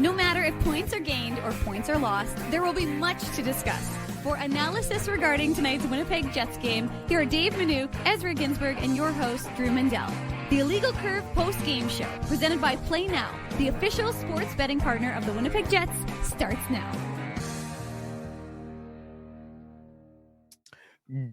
No matter if points are gained or points are lost, there will be much to discuss. For analysis regarding tonight's Winnipeg Jets game, here are Dave Manouk, Ezra Ginsburg, and your host, Drew Mandel. The Illegal Curve post-game show, presented by Play Now, the official sports betting partner of the Winnipeg Jets, starts now.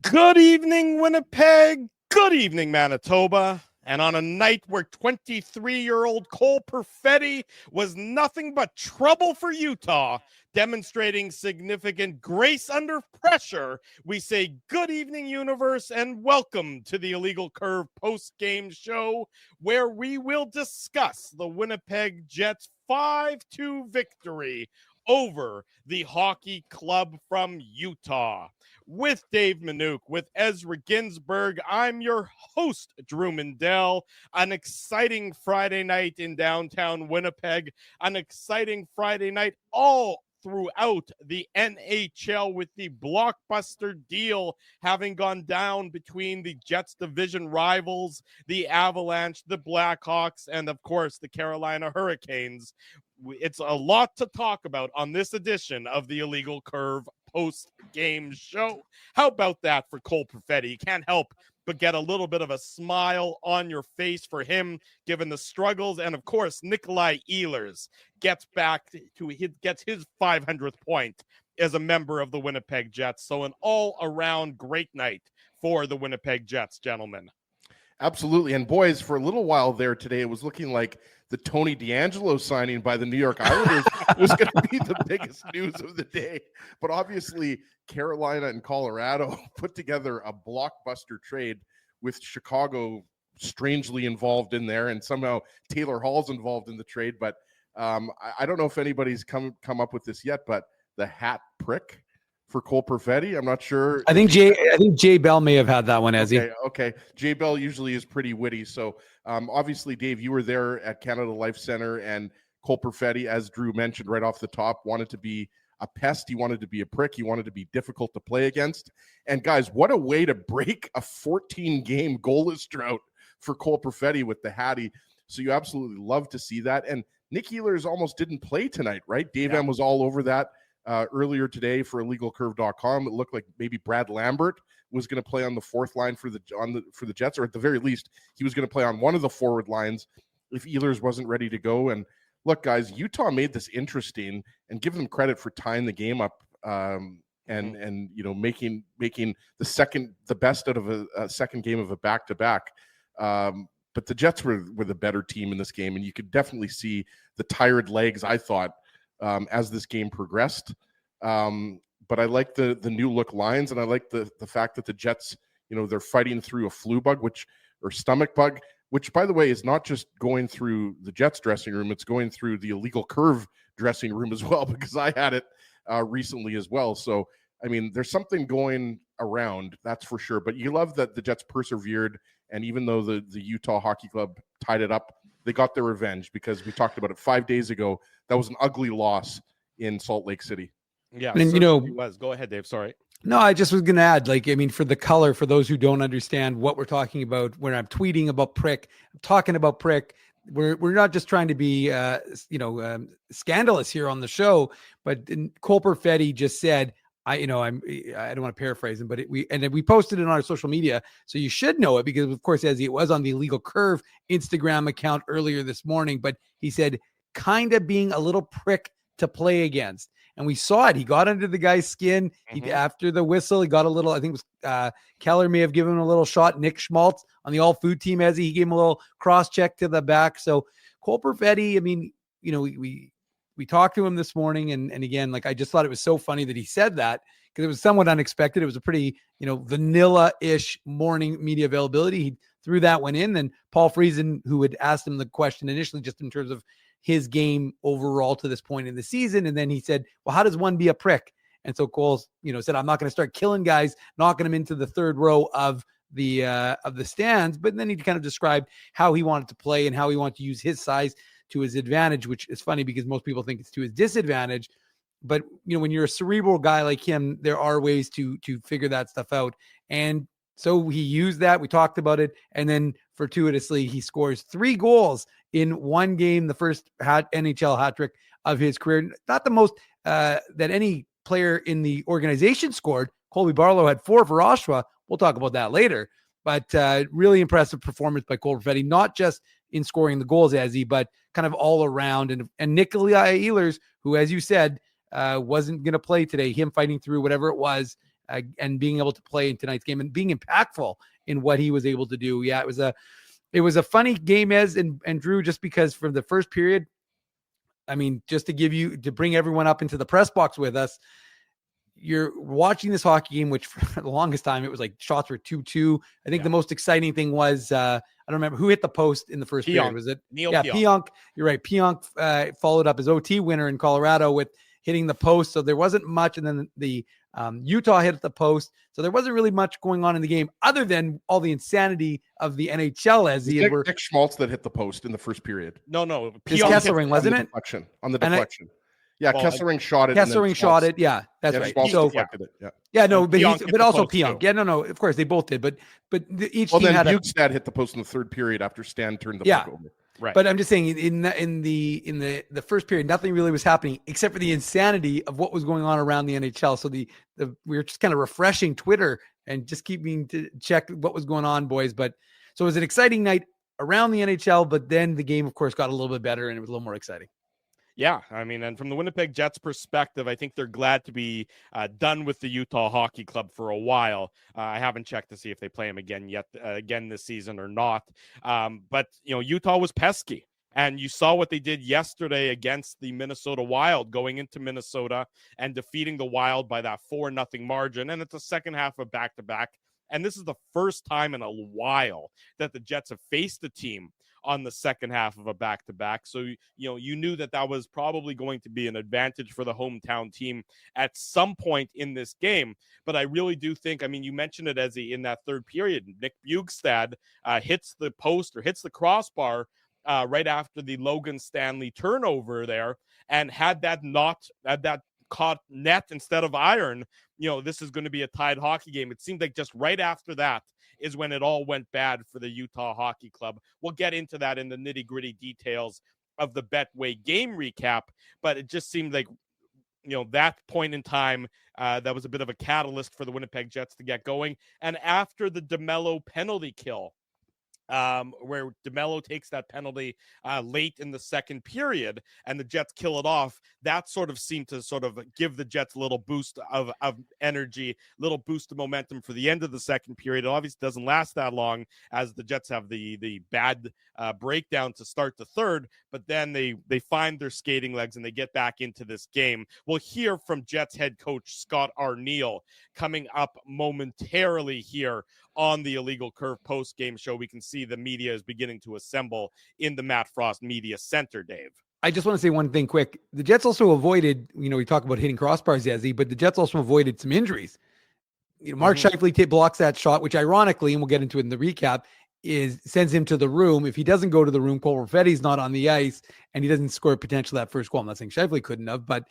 Good evening, Winnipeg. Good evening, Manitoba. And on a night where 23-year-old Cole Perfetti was nothing but trouble for Utah, demonstrating significant grace under pressure, we say good evening, universe, and welcome to the Illegal Curve post-game show, where we will discuss the Winnipeg Jets' 5-2 victory over the hockey club from Utah. With Dave Manouk, with Ezra Ginsburg, I'm your host, Drew Mandel. An exciting Friday night in downtown Winnipeg. An exciting Friday night all throughout the NHL, with the blockbuster deal having gone down between the Jets division rivals, the Avalanche, the Blackhawks, and of course the Carolina Hurricanes. It's a lot to talk about on this edition of the Illegal Curve post-game show. How about that for Cole Perfetti? You can't help but get a little bit of a smile on your face for him, given the struggles. And of course, Nikolai Ehlers gets his 500th point as a member of the Winnipeg Jets. So an all-around great night for the Winnipeg Jets, gentlemen. Absolutely. And boys, for a little while there today, it was looking like the Tony DeAngelo signing by the New York Islanders was going to be the biggest news of the day. But obviously, Carolina and Colorado put together a blockbuster trade with Chicago strangely involved in there. And somehow Taylor Hall's involved in the trade. But I don't know if anybody's come up with this yet, but the hat prick for Cole Perfetti. I'm not sure. I think Jay Bell may have had that one, Ezzy. Okay. Jay Bell usually is pretty witty. So obviously, Dave, you were there at Canada Life Center, and Cole Perfetti, as Drew mentioned right off the top, wanted to be a pest. He wanted to be a prick. He wanted to be difficult to play against. And guys, what a way to break a 14-game goalless drought for Cole Perfetti with the Hattie. So you absolutely love to see that. And Nick Ehlers almost didn't play tonight, right? Dave M was all over that. Earlier today for illegalcurve.com, it looked like maybe Brad Lambert was going to play on the fourth line for the Jets, or at the very least, he was going to play on one of the forward lines if Ehlers wasn't ready to go. And look, guys, Utah made this interesting, and give them credit for tying the game up and you know making the best out of a second game of a back-to-back. But the Jets were the better team in this game, and you could definitely see the tired legs, I thought, as this game progressed. But I like the new look lines, and I like the fact that the Jets, you know, they're fighting through a flu bug, or stomach bug, which, by the way, is not just going through the Jets dressing room, it's going through the Illegal Curve dressing room as well, because I had it recently as well. So, I mean, there's something going around, that's for sure. But you love that the Jets persevered, and even though the Utah Hockey Club tied it up, they got their revenge, because we talked about it 5 days ago. That was an ugly loss in Salt Lake City. Yeah, and you know, it was. Go ahead, Dave. Sorry. No, I just was going to add, for the color, for those who don't understand what we're talking about, when I'm tweeting about prick, I'm talking about prick. We're not just trying to be, scandalous here on the show, but Cole Perfetti just said, I don't want to paraphrase him, but we posted it on our social media, so you should know it, because of course, as it was on the Illegal Curve Instagram account earlier this morning. But he said, kind of being a little prick to play against, and we saw it. He got under the guy's skin. After the whistle, he got a little. I think it was Keller may have given him a little shot. Nick Schmaltz on the all food team, as he gave him a little cross check to the back. So Cole Perfetti, I mean, you know, we talked to him this morning, and again, I just thought it was so funny that he said that, because it was somewhat unexpected. It was a pretty, vanilla-ish morning media availability. He threw that one in. Then Paul Friesen, who had asked him the question initially, just in terms of his game overall to this point in the season, and then he said, "Well, how does one be a prick?" And so Cole, said, "I'm not going to start killing guys, knocking them into the third row of the stands." But then he kind of described how he wanted to play and how he wanted to use his size to his advantage, which is funny because most people think it's to his disadvantage. But, when you're a cerebral guy like him, there are ways to figure that stuff out. And so he used that. We talked about it. And then fortuitously, he scores 3 goals in one game, the first NHL hat trick of his career. Not the most that any player in the organization scored. Colby Barlow had 4 for Oshawa. We'll talk about that later. But really impressive performance by Cole Perfetti, not just in scoring the goals, but kind of all around. And Nikolai Ehlers, who, as you said, wasn't going to play today, him fighting through whatever it was and being able to play in tonight's game and being impactful in what he was able to do. Yeah, it was a funny game, and Drew, just because from the first period, I mean, just to bring everyone up into the press box with us, you're watching this hockey game, which for the longest time, it was like shots were 2-2. I think the most exciting thing was, I don't remember who hit the post in the first period. Was it Neil Pionk? You're right. Pionk followed up his OT winner in Colorado with hitting the post. So there wasn't much. And then the Utah hit the post. So there wasn't really much going on in the game other than all the insanity of the NHL as he Dick Schmaltz that hit the post in the first period. No. It's Kesselring, wasn't it? On the deflection. Yeah, Kesselring shot it. Kesselring shot it. Yeah, that's right. So, deflected it. But also Pionk. Yeah, no. Of course, they both did. But each team had Bukestad hit the post in the third period after Stan turned the puck over. Right. But I'm just saying, in the first period, nothing really was happening except for the insanity of what was going on around the NHL. So we were just kind of refreshing Twitter and just keeping to check what was going on, boys. But so it was an exciting night around the NHL. But then the game, of course, got a little bit better and it was a little more exciting. Yeah, I mean, and from the Winnipeg Jets perspective, I think they're glad to be done with the Utah Hockey Club for a while. I haven't checked to see if they play them again this season or not. But, Utah was pesky. And you saw what they did yesterday against the Minnesota Wild, going into Minnesota and defeating the Wild by that 4-0 margin. And it's the second half of back-to-back. And this is the first time in a while that the Jets have faced a team on the second half of a back-to-back. So, you knew that was probably going to be an advantage for the hometown team at some point in this game. But I really do think, I mean, you mentioned it in that third period, Nick Bukestad hits the post or hits the crossbar right after the Logan Stanley turnover there. And had that caught net instead of iron, this is going to be a tied hockey game. It seemed like just right after that is when it all went bad for the Utah Hockey Club. We'll get into that in the nitty-gritty details of the Betway game recap, but it just seemed like, that point in time, that was a bit of a catalyst for the Winnipeg Jets to get going. And after the DeMello penalty kill, where DeMello takes that penalty late in the second period and the Jets kill it off, that sort of seemed to sort of give the Jets a little boost of energy, little boost of momentum for the end of the second period. It obviously doesn't last that long as the Jets have the bad breakdown to start the third, but then they find their skating legs and they get back into this game. We'll hear from Jets head coach Scott Arniel coming up momentarily here on the Illegal Curve post-game show. We can see the media is beginning to assemble in the Matt Frost Media Center, Dave. I just want to say one thing quick. The Jets also avoided, we talk about hitting crossbars, Yazzie, but the Jets also avoided some injuries. Mark Scheifele blocks that shot, which ironically, and we'll get into it in the recap, sends him to the room. If he doesn't go to the room, Cole Perfetti's not on the ice, and he doesn't score potential that first goal. I'm not saying Scheifele couldn't have, but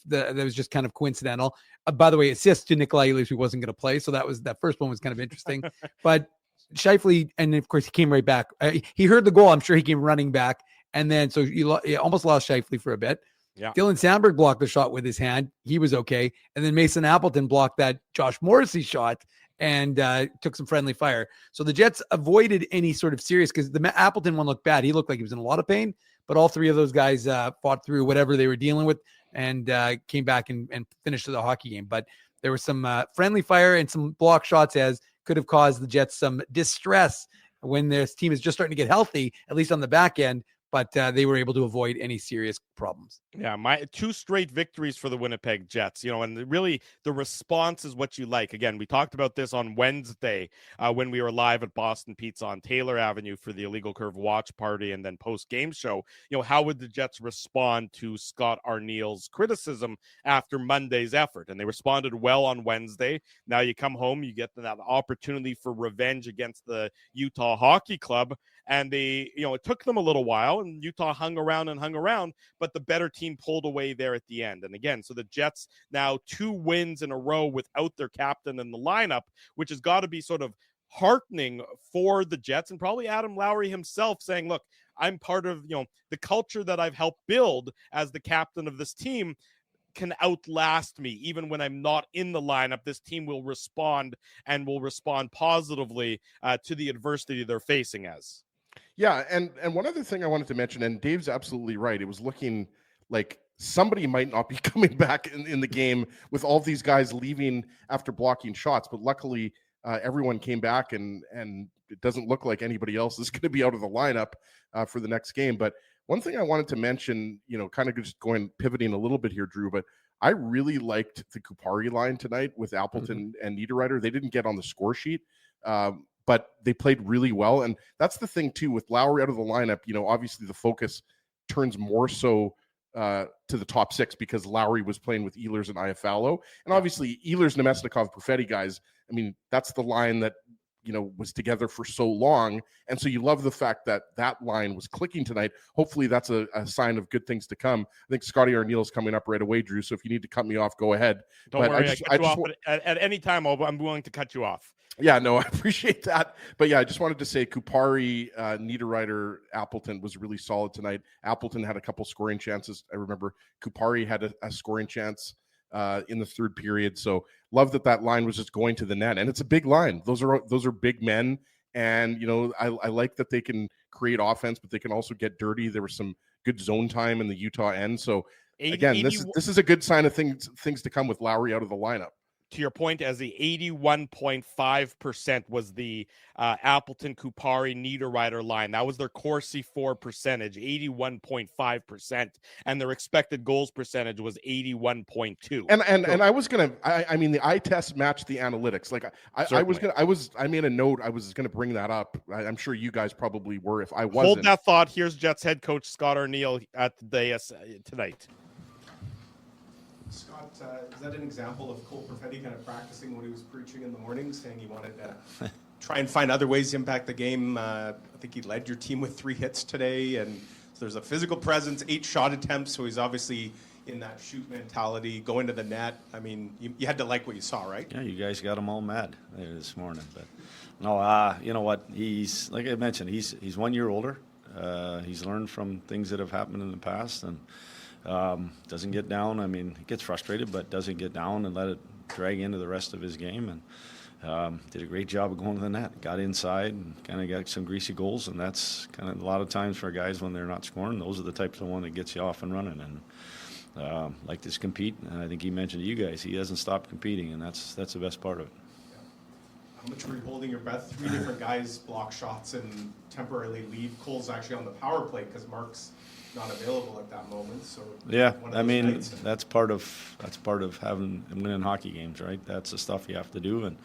that was just kind of coincidental. By the way, assist to Nikolai Ehlers, who wasn't going to play, so that first one was kind of interesting. But Scheifele, and of course, he came right back. He heard the goal. I'm sure he came running back, and then so he almost lost Scheifele for a bit. Yeah. Dylan Sandberg blocked the shot with his hand. He was okay. And then Mason Appleton blocked that Josh Morrissey shot and took some friendly fire. So the Jets avoided any sort of serious, because the Appleton one looked bad. He looked like he was in a lot of pain, but all three of those guys fought through whatever they were dealing with and came back and finished the hockey game. But there was some friendly fire and some block shots as could have caused the Jets some distress when this team is just starting to get healthy, at least on the back end. But they were able to avoid any serious problems. Yeah, my 2 straight victories for the Winnipeg Jets, and really the response is what you like. Again, we talked about this on Wednesday when we were live at Boston Pizza on Taylor Avenue for the Illegal Curve watch party and then post-game show. How would the Jets respond to Scott Arniel's criticism after Monday's effort? And they responded well on Wednesday. Now you come home, you get that opportunity for revenge against the Utah Hockey Club. And it took them a little while, and Utah hung around, but the better team pulled away there at the end. And again, so the Jets now 2 wins in a row without their captain in the lineup, which has got to be sort of heartening for the Jets, and probably Adam Lowry himself saying, look, I'm part of, the culture that I've helped build as the captain of this team can outlast me. Even when I'm not in the lineup, this team will respond positively to the adversity they're facing as. Yeah, and one other thing I wanted to mention, and Dave's absolutely right. It was looking like somebody might not be coming back in the game with all of these guys leaving after blocking shots, but luckily everyone came back, and it doesn't look like anybody else is going to be out of the lineup for the next game. But one thing I wanted to mention, kind of just pivoting a little bit here, Drew, but I really liked the Kupari line tonight with Appleton and Niederreiter. They didn't get on the score sheet, but they played really well. And that's the thing, too, with Lowry out of the lineup, obviously the focus turns more so to the top six because Lowry was playing with Ehlers and Iafallo. And obviously Ehlers, Nemesnikov, Perfetti guys, I mean, that's the line that, was together for so long. And so you love the fact that that line was clicking tonight. Hopefully that's a sign of good things to come. I think Scotty Arneal's coming up right away, Drew. So if you need to cut me off, go ahead. Don't worry, at any time. I'm willing to cut you off. Yeah, no, I appreciate that. But yeah, I just wanted to say Kupari, Niederreiter, Appleton was really solid tonight. Appleton had a couple scoring chances. I remember Kupari had a scoring chance in the third period. So love that line was just going to the net, and it's a big line. Those are big men, and I like that they can create offense, but they can also get dirty. There was some good zone time in the Utah end. So again, this is a good sign of things to come with Lowry out of the lineup. To your point, as the 81.5% was the Appleton, Kupari, Niederreiter line. That was their Corsi 4 percentage, 81.5%, and their expected goals percentage was 81.2. And I was gonna, I mean, the eye test matched the analytics. Like I made a note. I was gonna bring that up. I'm sure you guys probably were. If I wasn't, hold that thought. Here's Jets head coach Scott Arneal at the dais tonight. Scott, is that an example of Cole Perfetti kind of practicing what he was preaching in the morning, saying he wanted to try and find other ways to impact the game? I think he led your team with 3 hits today, and so there's a physical presence, 8 shot attempts, so he's obviously in that shoot mentality, going to the net. I mean, you had to like what you saw, right? Yeah, you guys got him all mad there this morning. But no, you know what? He's, like I mentioned, he's 1 year older. He's learned from things that have happened in the past, and doesn't get down. I mean, he gets frustrated, but doesn't get down and let it drag into the rest of his game. And did a great job of going to the net. Got inside and kind of got some greasy goals. And that's kind of a lot of times for guys when they're not scoring. Those are the types of one that gets you off and running. And like to compete. And I think he mentioned to you guys, he hasn't stopped competing, and that's the best part of it. How much were you holding your breath? 3 different guys block shots and temporarily leave. Cole's actually on the power play because Mark's not available at that moment. So yeah, I mean that's part of having and winning hockey games, right? That's the stuff you have to do, and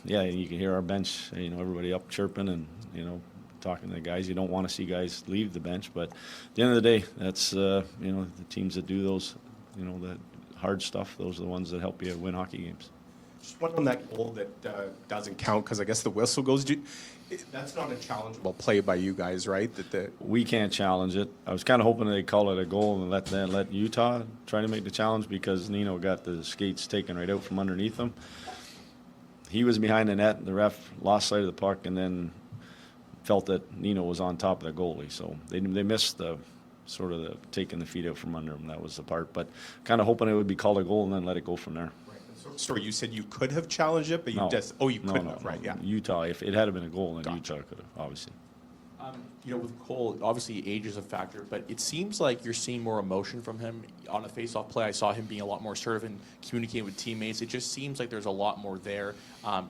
yeah, you can hear our bench, everybody up chirping and talking to the guys. You don't want to see guys leave the bench, but at the end of the day, that's the teams that do those, the hard stuff. Those are the ones that help you win hockey games. Just one on that goal that doesn't count because I guess the whistle goes. That's not a challengeable play by you guys, right? We can't challenge it. I was kind of hoping they'd call it a goal and let Utah try to make the challenge because Nino got the skates taken right out from underneath him. He was behind the net. The ref lost sight of the puck and then felt that Nino was on top of the goalie. So they missed the sort of taking the feet out from under him. That was the part. But kind of hoping it would be called a goal and then let it go from there. Sorry, you said you could have challenged it, but you couldn't have, right? Yeah. Utah, if it had been a goal, then Utah could have, obviously. With Cole, obviously age is a factor, but it seems like you're seeing more emotion from him on a face-off play. I saw him being a lot more assertive and communicating with teammates. It just seems like there's a lot more there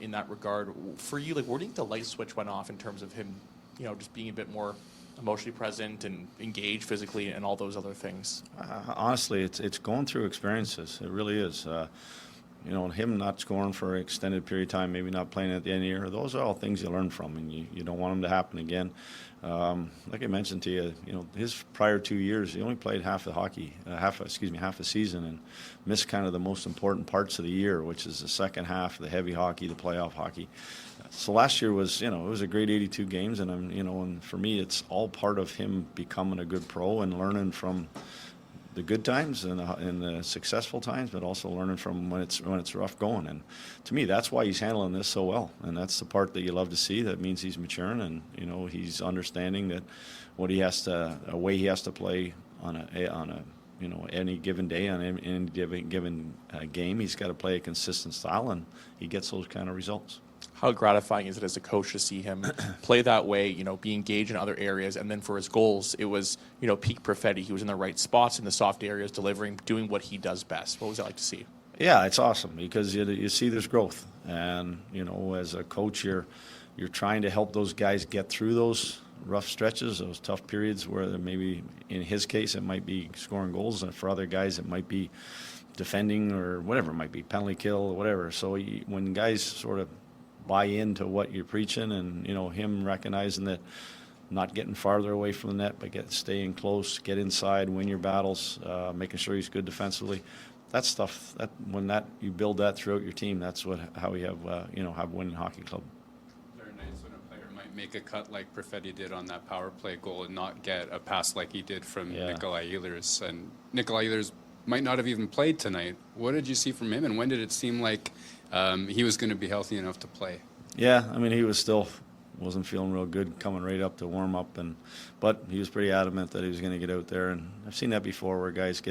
in that regard. For you, where do you think the light switch went off in terms of him, just being a bit more emotionally present and engaged physically and all those other things? Honestly, it's going through experiences. It really is. Him not scoring for an extended period of time, maybe not playing at the end of the year, those are all things you learn from, and you don't want them to happen again. Like I mentioned to you, his prior 2 years, he only played half the season, and missed kind of the most important parts of the year, which is the second half, the heavy hockey, the playoff hockey. So last year was, it was a great 82 games, and and for me, it's all part of him becoming a good pro and learning from the good times and the successful times, but also learning from when it's rough going. And to me, that's why he's handling this so well. And that's the part that you love to see. That means he's maturing, and he's understanding that a way he has to play on a any given day, on any given game, he's got to play a consistent style, and he gets those kind of results. How gratifying is it as a coach to see him play that way, be engaged in other areas, and then for his goals, it was, peak Perfetti. He was in the right spots in the soft areas, delivering, doing what he does best. What was it like to see? Yeah, it's awesome because you see there's growth, and as a coach, you're trying to help those guys get through those rough stretches, those tough periods where maybe in his case it might be scoring goals, and for other guys it might be defending or whatever, it might be penalty kill or whatever. So when guys sort of buy into what you're preaching, and him recognizing that not getting farther away from the net, but staying close, get inside, win your battles, making sure he's good defensively. That's stuff that when you build that throughout your team, that's how we have have winning hockey club. There are nights when a player might make a cut like Perfetti did on that power play goal and not get a pass like he did from Nikolai Ehlers, and Nikolai Ehlers might not have even played tonight. What did you see from him, and when did it seem like he was going to be healthy enough to play? Yeah, I mean, he wasn't feeling real good coming right up to warm up, but he was pretty adamant that he was going to get out there. And I've seen that before where guys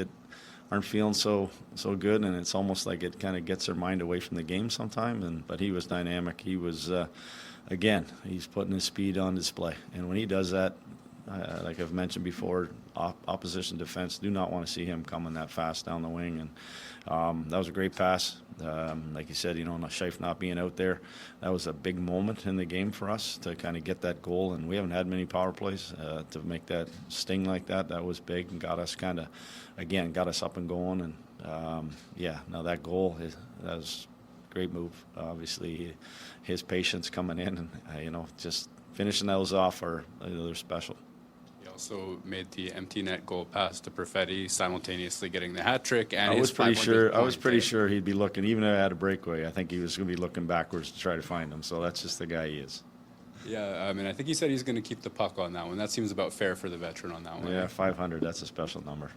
aren't feeling so good, and it's almost like it kind of gets their mind away from the game sometime. But he was dynamic. He was again, he's putting his speed on display, and when he does that, like I've mentioned before, opposition defense do not want to see him coming that fast down the wing. And that was a great pass. Like you said, Scheif not being out there, that was a big moment in the game for us to kind of get that goal. And we haven't had many power plays to make that sting like that. That was big and got us up and going. And now that goal, that was a great move. Obviously, his patience coming in and just finishing those off they're special. Also made the empty net goal pass to Perfetti, simultaneously getting the hat trick. And I was pretty sure he'd be looking, even if I had a breakaway. I think he was going to be looking backwards to try to find him. So that's just the guy he is. Yeah, I mean, I think he said he's going to keep the puck on that one. That seems about fair for the veteran on that one. Yeah, 500. That's a special number.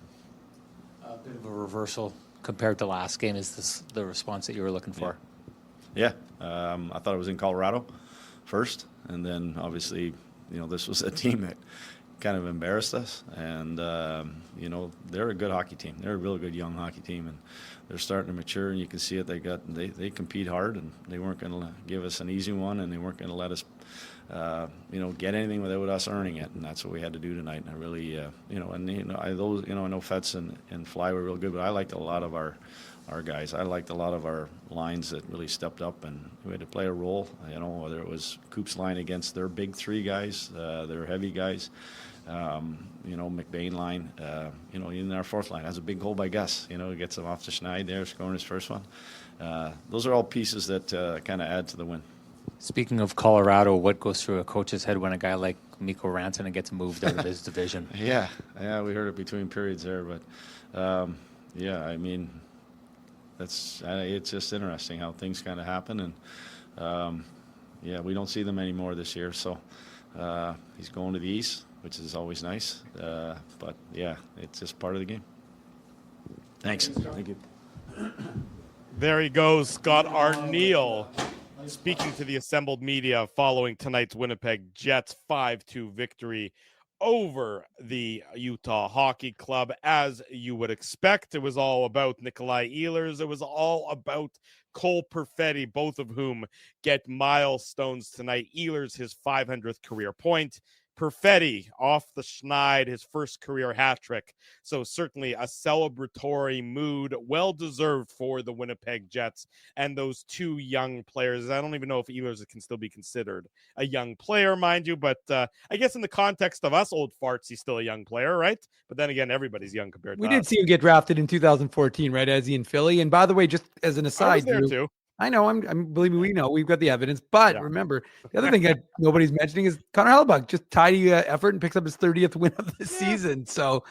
A bit of a reversal compared to last game. Is this the response that you were looking for? Yeah, I thought it was in Colorado first, and then obviously, this was a team that kind of embarrassed us, and they're a good hockey team. They're a really good young hockey team, and they're starting to mature, and you can see it. They compete hard, and they weren't going to give us an easy one, and they weren't going to let us get anything without us earning it, and that's what we had to do tonight. And I really I know Fetz and Fly were real good, but I liked a lot of our guys. I liked a lot of our lines that really stepped up, and we had to play a role, whether it was Coop's line against their big three guys, their heavy guys, McBain line, in our fourth line. That's a goal goal by Gus, gets him off to Schneid there, scoring his first one. Those are all pieces that kind of add to the win. Speaking of Colorado, what goes through a coach's head when a guy like Mikko Rantanen gets moved out of his division? Yeah, we heard it between periods there, but I mean, it's just interesting how things kind of happen, and we don't see them anymore this year. So he's going to the East, which is always nice, but it's just part of the game. Thanks. Thank you. There he goes, Scott Arniel, speaking to the assembled media following tonight's Winnipeg Jets 5-2 victory over the Utah Hockey Club. As you would expect, it was all about Nikolai Ehlers. It was all about Cole Perfetti, both of whom get milestones tonight. Ehlers, his 500th career point. Perfetti off the Schneid, his first career hat trick. So certainly a celebratory mood, well deserved for the Winnipeg Jets and those two young players. I don't even know if Ehlers can still be considered a young player, mind you, but I guess in the context of us old farts, he's still a young player, right? But then again, everybody's young compared to us. We did see him get drafted in 2014, right, as he in Philly. And by the way, just as an aside, I was there too. I know. I'm believe me, we know we've got the evidence. But remember, the other thing that nobody's mentioning is Connor Hellebuck just tidy effort and picks up his 30th win of the season. So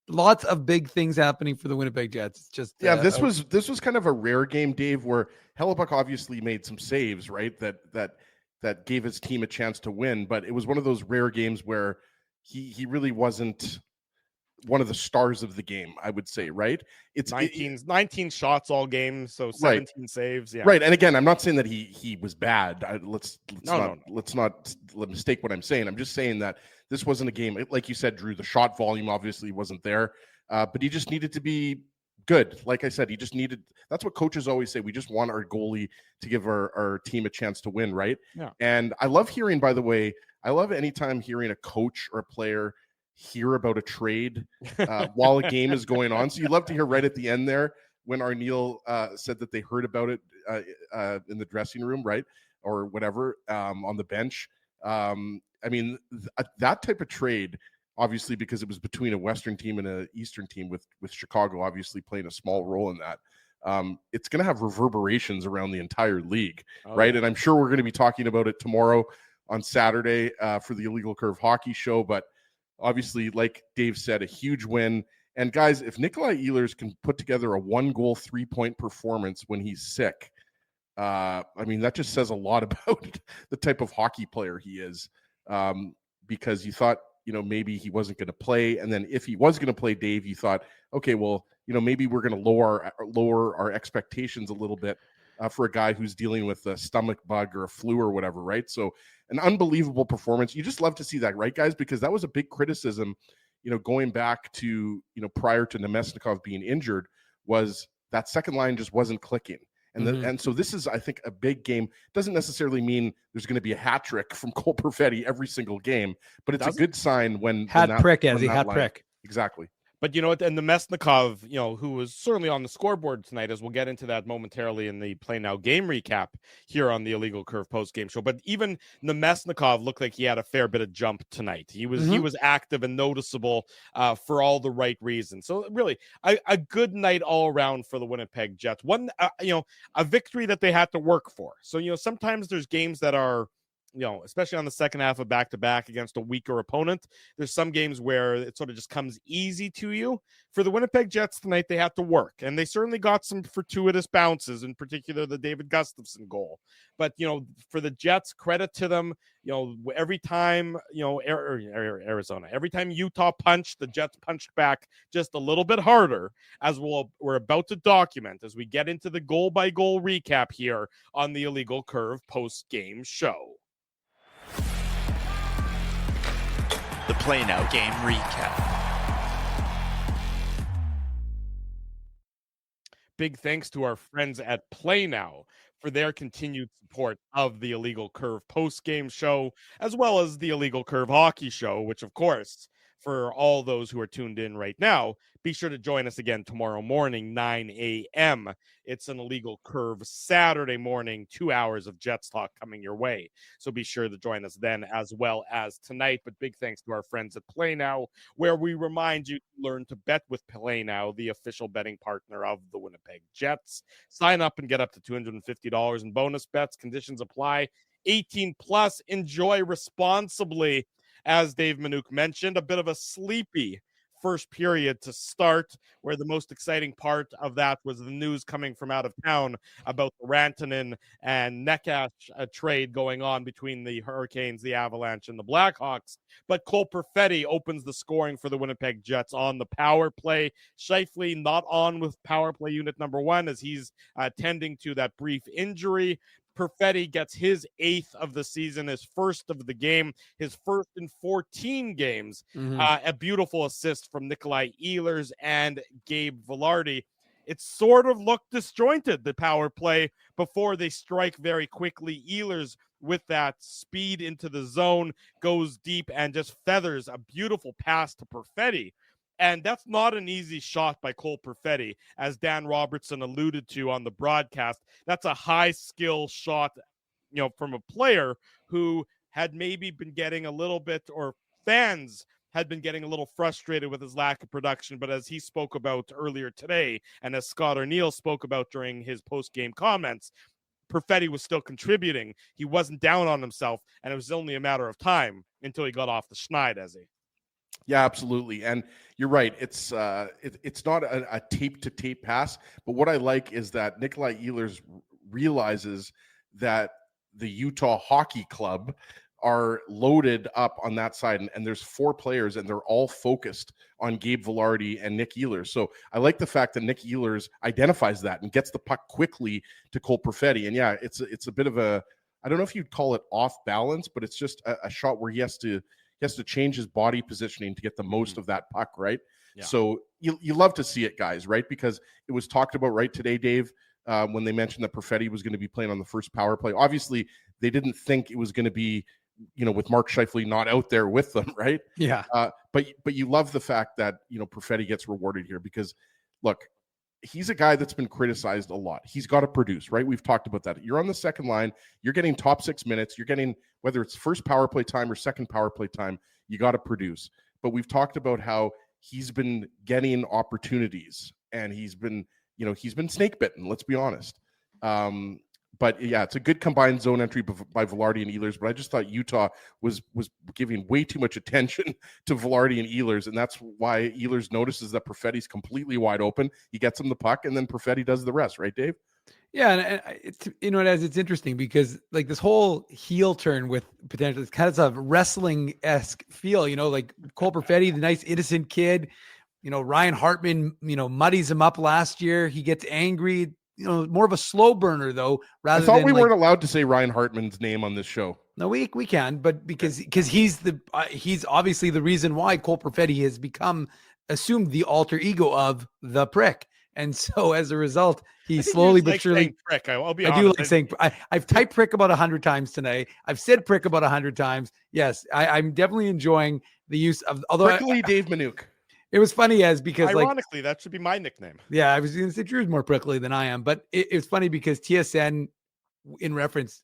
lots of big things happening for the Winnipeg Jets. It's just this was kind of a rare game, Dave, where Hellebuck obviously made some saves, right? That gave his team a chance to win. But it was one of those rare games where he really wasn't one of the stars of the game, I would say, right? It's 19 shots all game, so 17 saves. Yeah. Right. And again, I'm not saying that he was bad. Let's No. not mistake what I'm saying. I'm just saying that this wasn't a game, like you said, Drew, the shot volume obviously wasn't there, but he just needed to be good. Like I said, that's what coaches always say. We just want our goalie to give our team a chance to win, right? Yeah. And I love hearing, by the way, anytime hearing a coach or a player hear about a trade while a game is going on. So you love to hear right at the end there when Arniel said that they heard about it in the dressing room, right? Or whatever, on the bench. I mean, that type of trade, obviously, because it was between a Western team and an Eastern team with Chicago obviously playing a small role in that. It's going to have reverberations around the entire league, right? Yeah. And I'm sure we're going to be talking about it tomorrow on Saturday for the Illegal Curve Hockey Show. But obviously, like Dave said, a huge win. And guys, if Nikolai Ehlers can put together a 1-goal, 3-point performance when he's sick, I mean, that just says a lot about the type of hockey player he is. Because you thought, maybe he wasn't going to play. And then if he was going to play, Dave, you thought, okay, well, maybe we're going to lower our expectations a little bit for a guy who's dealing with a stomach bug or a flu or whatever, right? So an unbelievable performance. You just love to see that, right, guys? Because that was a big criticism, going back to, prior to Nemesnikov being injured, was that second line just wasn't clicking. And and so this is, I think, a big game. Doesn't necessarily mean there's going to be a hat trick from Cole Perfetti every single game, but it's a good sign when hat prick. Exactly. But you know what? And the Nemesnikov, who was certainly on the scoreboard tonight, as we'll get into that momentarily in the Play Now game recap here on the Illegal Curve post-game show. But even Nemesnikov looked like he had a fair bit of jump tonight. He was active and noticeable for all the right reasons. So really, a good night all around for the Winnipeg Jets. One, a victory that they had to work for. So sometimes there's games that are, especially on the second half of back-to-back against a weaker opponent, there's some games where it sort of just comes easy to you. For the Winnipeg Jets tonight, they had to work, and they certainly got some fortuitous bounces, in particular the David Gustafsson goal. But, for the Jets, credit to them, every time, Arizona, every time Utah punched, the Jets punched back just a little bit harder, as we're about to document as we get into the goal-by-goal recap here on the Illegal Curve post-game show. The Play Now game recap. Big thanks to our friends at Play Now for their continued support of the Illegal Curve post-game show, as well as the Illegal Curve hockey show, which, of course, for all those who are tuned in right now, be sure to join us again tomorrow morning, 9 a.m. It's an Illegal Curve Saturday morning, 2 hours of Jets talk coming your way. So be sure to join us then as well as tonight. But big thanks to our friends at Play Now, where we remind you to learn to bet with Play Now, the official betting partner of the Winnipeg Jets. Sign up and get up to $250 in bonus bets. Conditions apply. 18 plus. Enjoy responsibly. As Dave Minuk mentioned, a bit of a sleepy first period to start, where the most exciting part of that was the news coming from out of town about the Rantanen and Necas trade going on between the Hurricanes, the Avalanche, and the Blackhawks. But Cole Perfetti opens the scoring for the Winnipeg Jets on the power play. Scheifele not on with power play unit number 1 as he's tending to that brief injury. Perfetti gets his 8th of the season, his first of the game, his first in 14 games. A beautiful assist from Nikolai Ehlers and Gabe Vilardi. It sort of looked disjointed, the power play, before they strike very quickly. Ehlers, with that speed into the zone, goes deep and just feathers a beautiful pass to Perfetti. And that's not an easy shot by Cole Perfetti, as Dan Robertson alluded to on the broadcast. That's a high-skill shot, from a player who had maybe been getting a little bit, or fans had been getting a little frustrated with his lack of production. But as he spoke about earlier today, and as Scott Arniel spoke about during his post-game comments, Perfetti was still contributing. He wasn't down on himself, and it was only a matter of time until he got off the schneid, as he. Yeah, absolutely. And you're right. It's not a tape-to-tape pass, but what I like is that Nikolai Ehlers realizes that the Utah Hockey Club are loaded up on that side, and there's 4 players, and they're all focused on Gabe Vilardi and Nick Ehlers. So I like the fact that Nick Ehlers identifies that and gets the puck quickly to Cole Perfetti. And yeah, it's a bit of a, I don't know if you'd call it off balance, but it's just a shot where he has to change his body positioning to get the most of that puck, right? Yeah. So you love to see it, guys, right? Because it was talked about right today, Dave, when they mentioned that Perfetti was going to be playing on the first power play. Obviously, they didn't think it was going to be, with Mark Scheifele not out there with them, right? Yeah. But you love the fact that, Perfetti gets rewarded here because, look, he's a guy that's been criticized a lot. He's got to produce, right? We've talked about that. You're on the second line. You're getting top 6 minutes. You're getting, whether it's first power play time or second power play time, you got to produce. But we've talked about how he's been getting opportunities and he's been snake bitten. Let's be honest. But yeah, it's a good combined zone entry by Vilardi and Ehlers. But I just thought Utah was giving way too much attention to Vilardi and Ehlers, and that's why Ehlers notices that Perfetti's completely wide open. He gets him the puck, and then Perfetti does the rest. Right, Dave? Yeah, and it's interesting because like this whole heel turn with potential, it's kind of a wrestling-esque feel. Like Cole Perfetti, the nice innocent kid. Ryan Hartman, muddies him up last year. He gets angry. More of a slow burner though. I thought we weren't allowed to say Ryan Hartman's name on this show. No, we can, but because he's obviously the reason why Cole Perfetti has assumed the alter ego of the prick, and so as a result, he slowly but surely. Prick. I'll be honest. I do like saying. I've typed prick about 100 times today. I've said prick about 100 times. Yes, I'm definitely enjoying the use of. Although Prickly Dave Minuk. It was funny because ironically, that should be my nickname. Yeah, I was going to say Drew's more prickly than I am, but it was funny because TSN in reference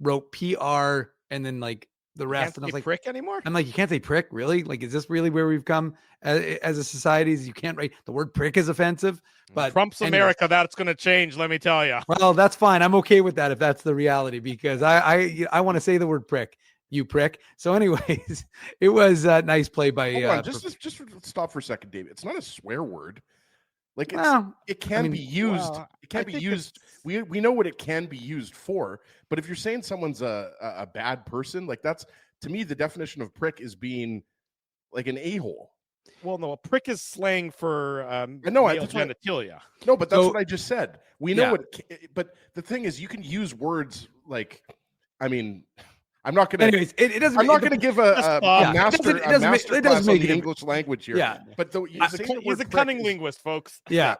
wrote PR and then the rest, and I was like, prick anymore. I'm like, you can't say prick, really? Like, is this really where we've come as a society? Is you can't write the word prick is offensive? But Trump's America, that's going to change. Let me tell you. Well, that's fine. I'm okay with that if that's the reality because I want to say the word prick. You prick. So, anyways, it was a nice play by. Hold on, just stop for a second, Dave. It's not a swear word. It can be used. Well, it can be used. We know what it can be used for. But if you're saying someone's a bad person, that's, to me, the definition of prick is being like an a-hole. Well, no, a prick is slang for male genitalia. No, but that's what I just said. We know what. But the thing is, you can use words I'm not going to. Anyways, it doesn't. I'm not going to give a master class on the English language here. Yeah, but he's a cunning linguist, folks. Yeah.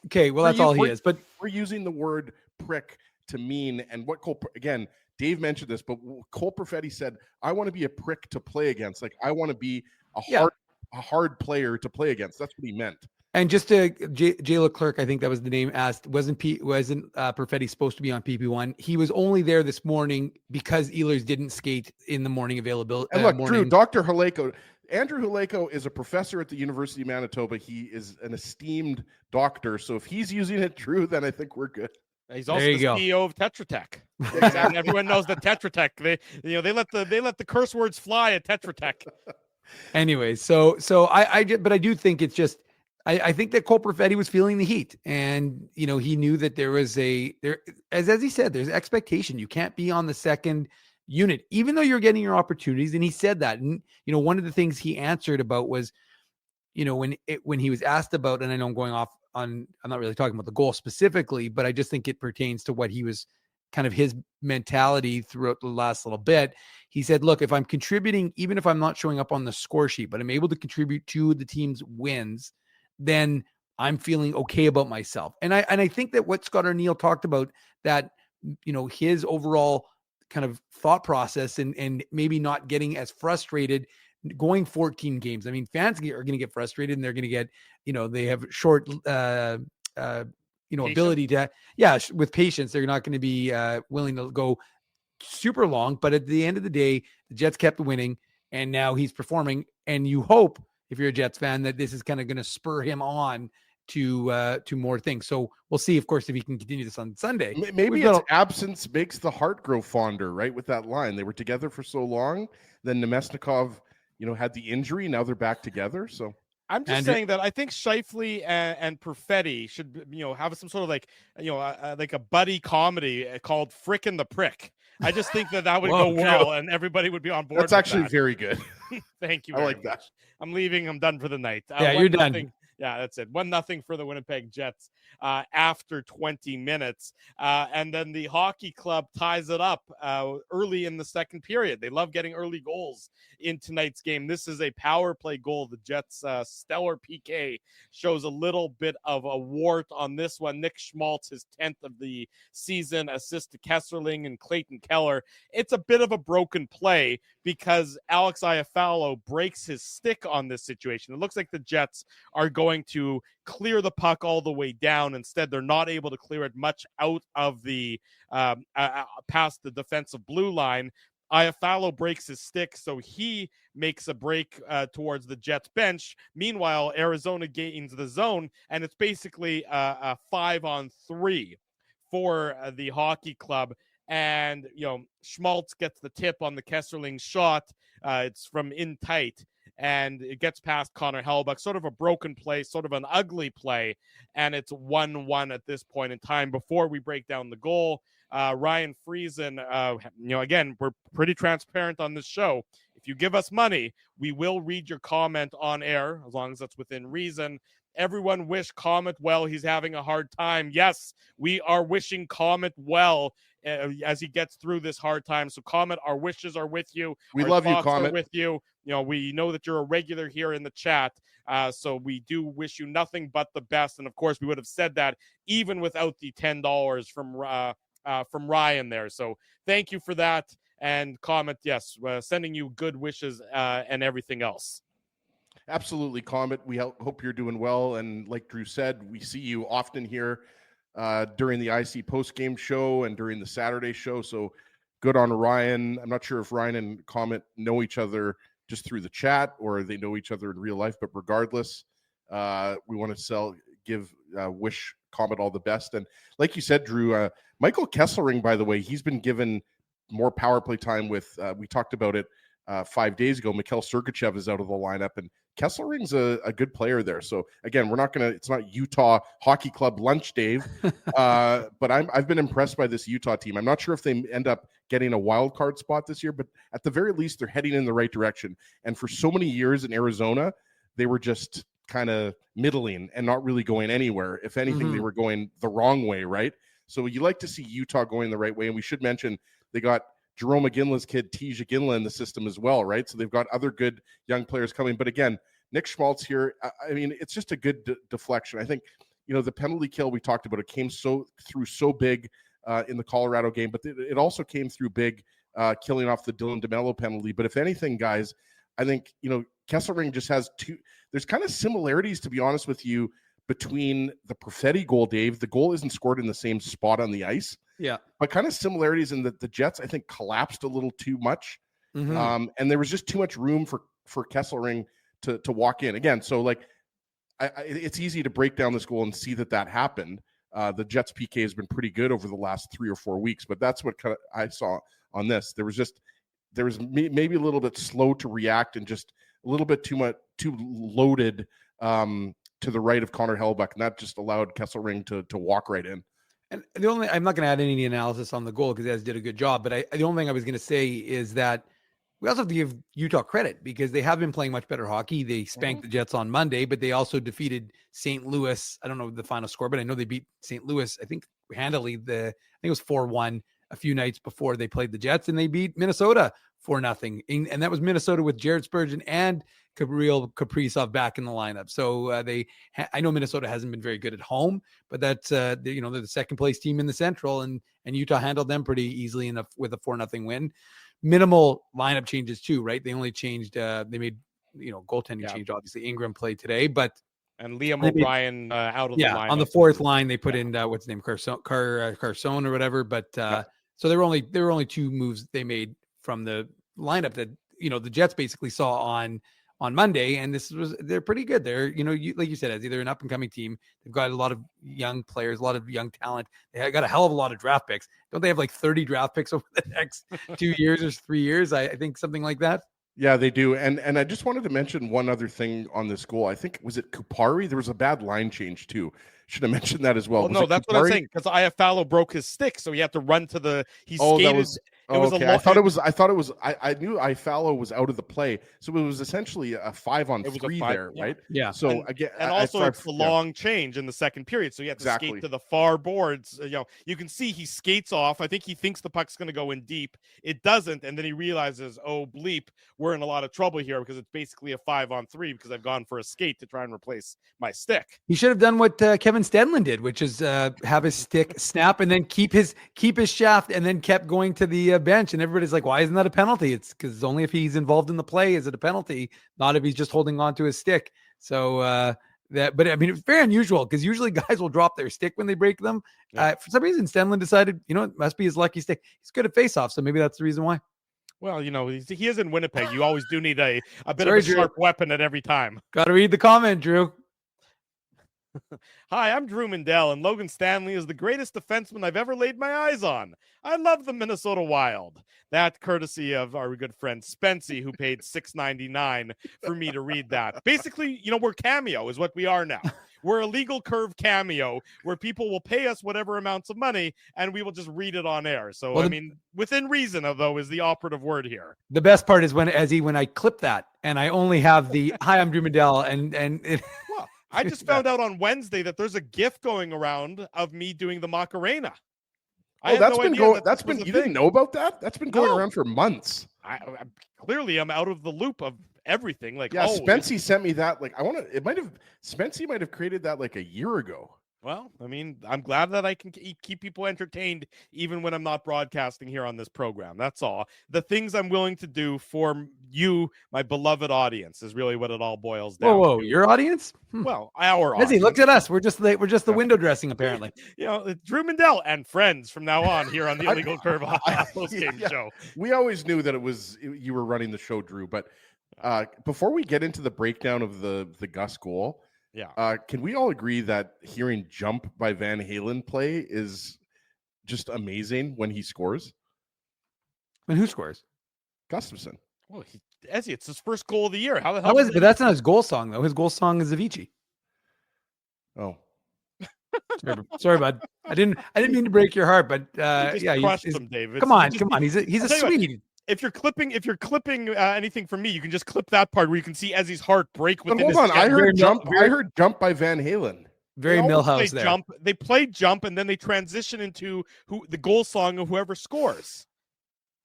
Okay. Well, that's all he is. But we're using the word prick to mean, and what again, Dave mentioned this, but Cole Perfetti said, "I want to be a prick to play against. I want to be a hard player to play against." That's what he meant. And just to Jay Leclerc, I think that was the name asked. Wasn't Perfetti supposed to be on PP1? He was only there this morning because Ehlers didn't skate in the morning availability. And look, Drew, Dr. Haleko, Andrew Haleko is a professor at the University of Manitoba. He is an esteemed doctor. So if he's using it, Drew, then I think we're good. He's also the CEO of Tetra Tech. Exactly. Everyone knows the Tetra Tech. They let the curse words fly at Tetra Tech. Anyway, so I do think it's just. I think that Cole Perfetti was feeling the heat, and he knew that there was as he said, there's expectation. You can't be on the second unit, even though you're getting your opportunities. And he said that. And one of the things he answered about was, when he was asked about, and I know I'm going off on, I'm not really talking about the goal specifically, but I just think it pertains to what he was kind of his mentality throughout the last little bit. He said, "Look, if I'm contributing, even if I'm not showing up on the score sheet, but I'm able to contribute to the team's wins, then I'm feeling okay about myself." And I think that what Scott Arniel talked about, that, his overall kind of thought process and maybe not getting as frustrated going 14 games. I mean, fans are going to get frustrated and they're going to get, they have short, ability to, with patience, they're not going to be willing to go super long. But at the end of the day, the Jets kept winning and now he's performing. And you hope, if you're a Jets fan, that this is kind of going to spur him on to more things. So we'll see, of course, if he can continue this on Sunday. Maybe its absence makes the heart grow fonder, right? With that line, they were together for so long. Then Nemesnikov, had the injury. Now they're back together. So I'm just saying that I think Scheifele and Perfetti should, have some sort of like a buddy comedy called Frickin' the Prick. I just think that would Whoa, go well, and everybody would be on board. That's with actually that. very good. Thank you. I Very like that. much. I'm leaving. I'm done for the night. Yeah, you're done. 1-0. Yeah, that's it. 1-0 for the Winnipeg Jets after 20 minutes. And then the hockey club ties it up early in the second period. They love getting early goals in tonight's game. This is a power play goal. The Jets' stellar PK shows a little bit of a wart on this one. Nick Schmaltz, his 10th of the season, assist to Kesserling and Clayton Keller. It's a bit of a broken play because Alex Iafallo breaks his stick on this situation. It looks like the Jets are going to clear the puck all the way down. Instead, they're not able to clear it much out of the past the defensive blue line. Iafallo breaks his stick, so he makes a break towards the Jets bench. Meanwhile, Arizona gains the zone, and it's basically a 5-on-3 for the hockey club. And, Schmaltz gets the tip on the Kesserling shot. It's from in tight, and it gets past Connor Hellebuyck. Sort of a broken play, sort of an ugly play, and it's 1-1 at this point in time. Before we break down the goal, Ryan Friesen, again, we're pretty transparent on this show. If you give us money, we will read your comment on air, as long as that's within reason. Everyone wish Comet well. He's having a hard time. Yes, we are wishing Comet well as he gets through this hard time. So, Comet, our wishes are with you. We Our love you, thoughts are Comet. with you. We know that you're a regular here in the chat. So we do wish you nothing but the best. And of course, we would have said that even without the $10 from Ryan there. So thank you for that. And Comet, yes, sending you good wishes and everything else. Absolutely, Comet. We hope you're doing well. And like Drew said, we see you often here during the IC post-game show and during the Saturday show. So good on Ryan. I'm not sure if Ryan and Comet know each other just through the chat or they know each other in real life. But regardless, we want to wish Comet all the best. And like you said, Drew, Michael Kesselring, by the way, he's been given more power play time with, we talked about it 5 days ago. Mikhail Sergachev is out of the lineup, and Kesselring's a good player there. So again, it's not Utah Hockey Club lunch, Dave. But I've been impressed by this Utah team. I'm not sure if they end up getting a wild card spot this year, but at the very least, they're heading in the right direction. And for so many years in Arizona, they were just kind of middling and not really going anywhere. If anything, they were going the wrong way, right? So you like to see Utah going the right way. And we should mention they got Jerome McGinley's kid, Tej McGinley, in the system as well, right? So they've got other good young players coming. But again, Nick Schmaltz here, I mean, it's just a good deflection. I think, the penalty kill we talked about, it came through so big in the Colorado game, but it also came through big killing off the Dylan DeMello penalty. But if anything, guys, I think, Kesselring just has there's kind of similarities, to be honest with you, between the Perfetti goal, Dave. The goal isn't scored in the same spot on the ice. Yeah. But kind of similarities in that the Jets, I think, collapsed a little too much. And there was just too much room for Kesselring to walk in. Again, so it's easy to break down this goal and see that happened. The Jets PK has been pretty good over the last 3 or 4 weeks, but that's what I saw on this. There was maybe a little bit slow to react and just a little bit too loaded to the right of Connor Hellebuyck, and that just allowed Kesselring to walk right in. And I'm not going to add any analysis on the goal because they did a good job. But the only thing I was going to say is that we also have to give Utah credit because they have been playing much better hockey. They spanked the Jets on Monday, but they also defeated St. Louis. I don't know the final score, but I know they beat St. Louis, I think, handily. I think it was 4-1 a few nights before they played the Jets, and they beat Minnesota 4-0. And that was Minnesota with Jared Spurgeon and Gabriel Kaprizov back in the lineup. So I know Minnesota hasn't been very good at home, but that's they're the second place team in the Central, and Utah handled them pretty easily with a 4-0 win. Minimal lineup changes too, right? They only changed. They made goaltending change. Obviously, Ingram played today, but and Liam O'Brien out of the lineup. On the fourth line they put in what's his name, Carson or whatever. But so there were only 2 moves they made from the lineup that the Jets basically saw on Monday, and they're pretty good. They're like you said, as either an up and coming team. They've got a lot of young players, a lot of young talent. They got a hell of a lot of draft picks. Don't they have like 30 draft picks over the next 2 years or 3 years? I think something like that. Yeah, they do. And I just wanted to mention one other thing on this goal. I think, was it Kupari? There was a bad line change too. Should have mentioned that as well. No, that's Kupari? What I'm saying, because Iafallo broke his stick, so he had to run to the. He skated. It was okay. I thought it was. I knew Ifalo was out of the play, so it was essentially a 5-on-3 there, right? Yeah. So and also it's the long change in the second period, so you have to skate to the far boards. You can see he skates off. I think he thinks the puck's going to go in deep. It doesn't, and then he realizes, oh bleep, we're in a lot of trouble here because it's basically a 5-on-3 because I've gone for a skate to try and replace my stick. He should have done what Kevin Stedman did, which is have his stick snap and then keep his shaft, and then kept going to the bench. And everybody's like, why isn't that a penalty? It's because only if he's involved in the play is it a penalty, not if he's just holding on to his stick. So but I mean, it's very unusual because usually guys will drop their stick when they break them. For some reason, Stenlin decided, it must be his lucky stick. He's good at faceoff, so maybe that's the reason why. Well, he is in Winnipeg. You always do need a bit of a sharp weapon at every time. Got to read the comment, Drew. Hi, I'm Drew Mindell, and Logan Stanley is the greatest defenseman I've ever laid my eyes on. I love the Minnesota Wild. That courtesy of our good friend Spency, who paid $6.99 for me to read that. Basically, we're Cameo is what we are now. We're a legal curve Cameo where people will pay us whatever amounts of money and we will just read it on air. So, within reason, though, is the operative word here. The best part is when I clip that and I only have the hi, I'm Drew Mindell, and well, I just found out on Wednesday that there's a GIF going around of me doing the Macarena. Oh, that's been going. You didn't know about that? That's been going around for months. Clearly, I'm out of the loop of everything. Spency sent me that. Spency might have created that like a year ago. Well, I'm glad that I can keep people entertained even when I'm not broadcasting here on this program. That's all. The things I'm willing to do for you, my beloved audience, is really what it all boils down to. Your audience? Well, our audience. Look at us. We're just the window dressing, apparently. Drew Mindell and friends from now on here on the Illegal Curve post-game show. We always knew that you were running the show, Drew. But before we get into the breakdown of the Gus goal, can we all agree that hearing "Jump" by Van Halen play is just amazing when he scores? And who scores? Gustafsson. Well, it's his first goal of the year. How the hell? But that's not his goal song, though. His goal song is Avicii. Oh, sorry, bud. I didn't mean to break your heart, but crushed him, David. Come on. He's a Swede. If you're clipping anything from me, you can just clip that part where you can see Ezzy's heart break within his chest. I heard Jump. I heard "Jump" by Van Halen. Very Millhouse there. Jump. They played "Jump" and then they transition into the goal song of whoever scores.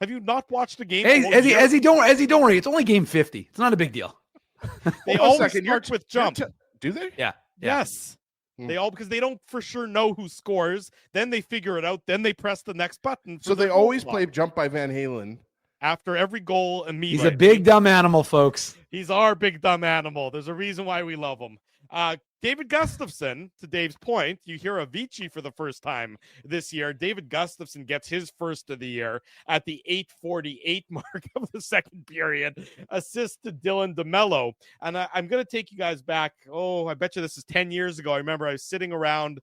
Have you not watched the game? Hey, Ezzy, don't worry. It's only game 50. It's not a big deal. They always start with "Jump." Do they? Yeah. Yes. They all, because they don't for sure know who scores. Then they figure it out. Then they press the next button. So they always play "Jump" by Van Halen. After every goal, immediately. He's a big dumb animal, folks. He's our big dumb animal. There's a reason why we love him. David Gustafsson, to Dave's point, you hear Avicii for the first time this year. David Gustafsson gets his first of the year at the 8:48 mark of the second period. Assist to Dylan DeMello. And I'm going to take you guys back. I bet you this is 10 years ago. I remember I was sitting around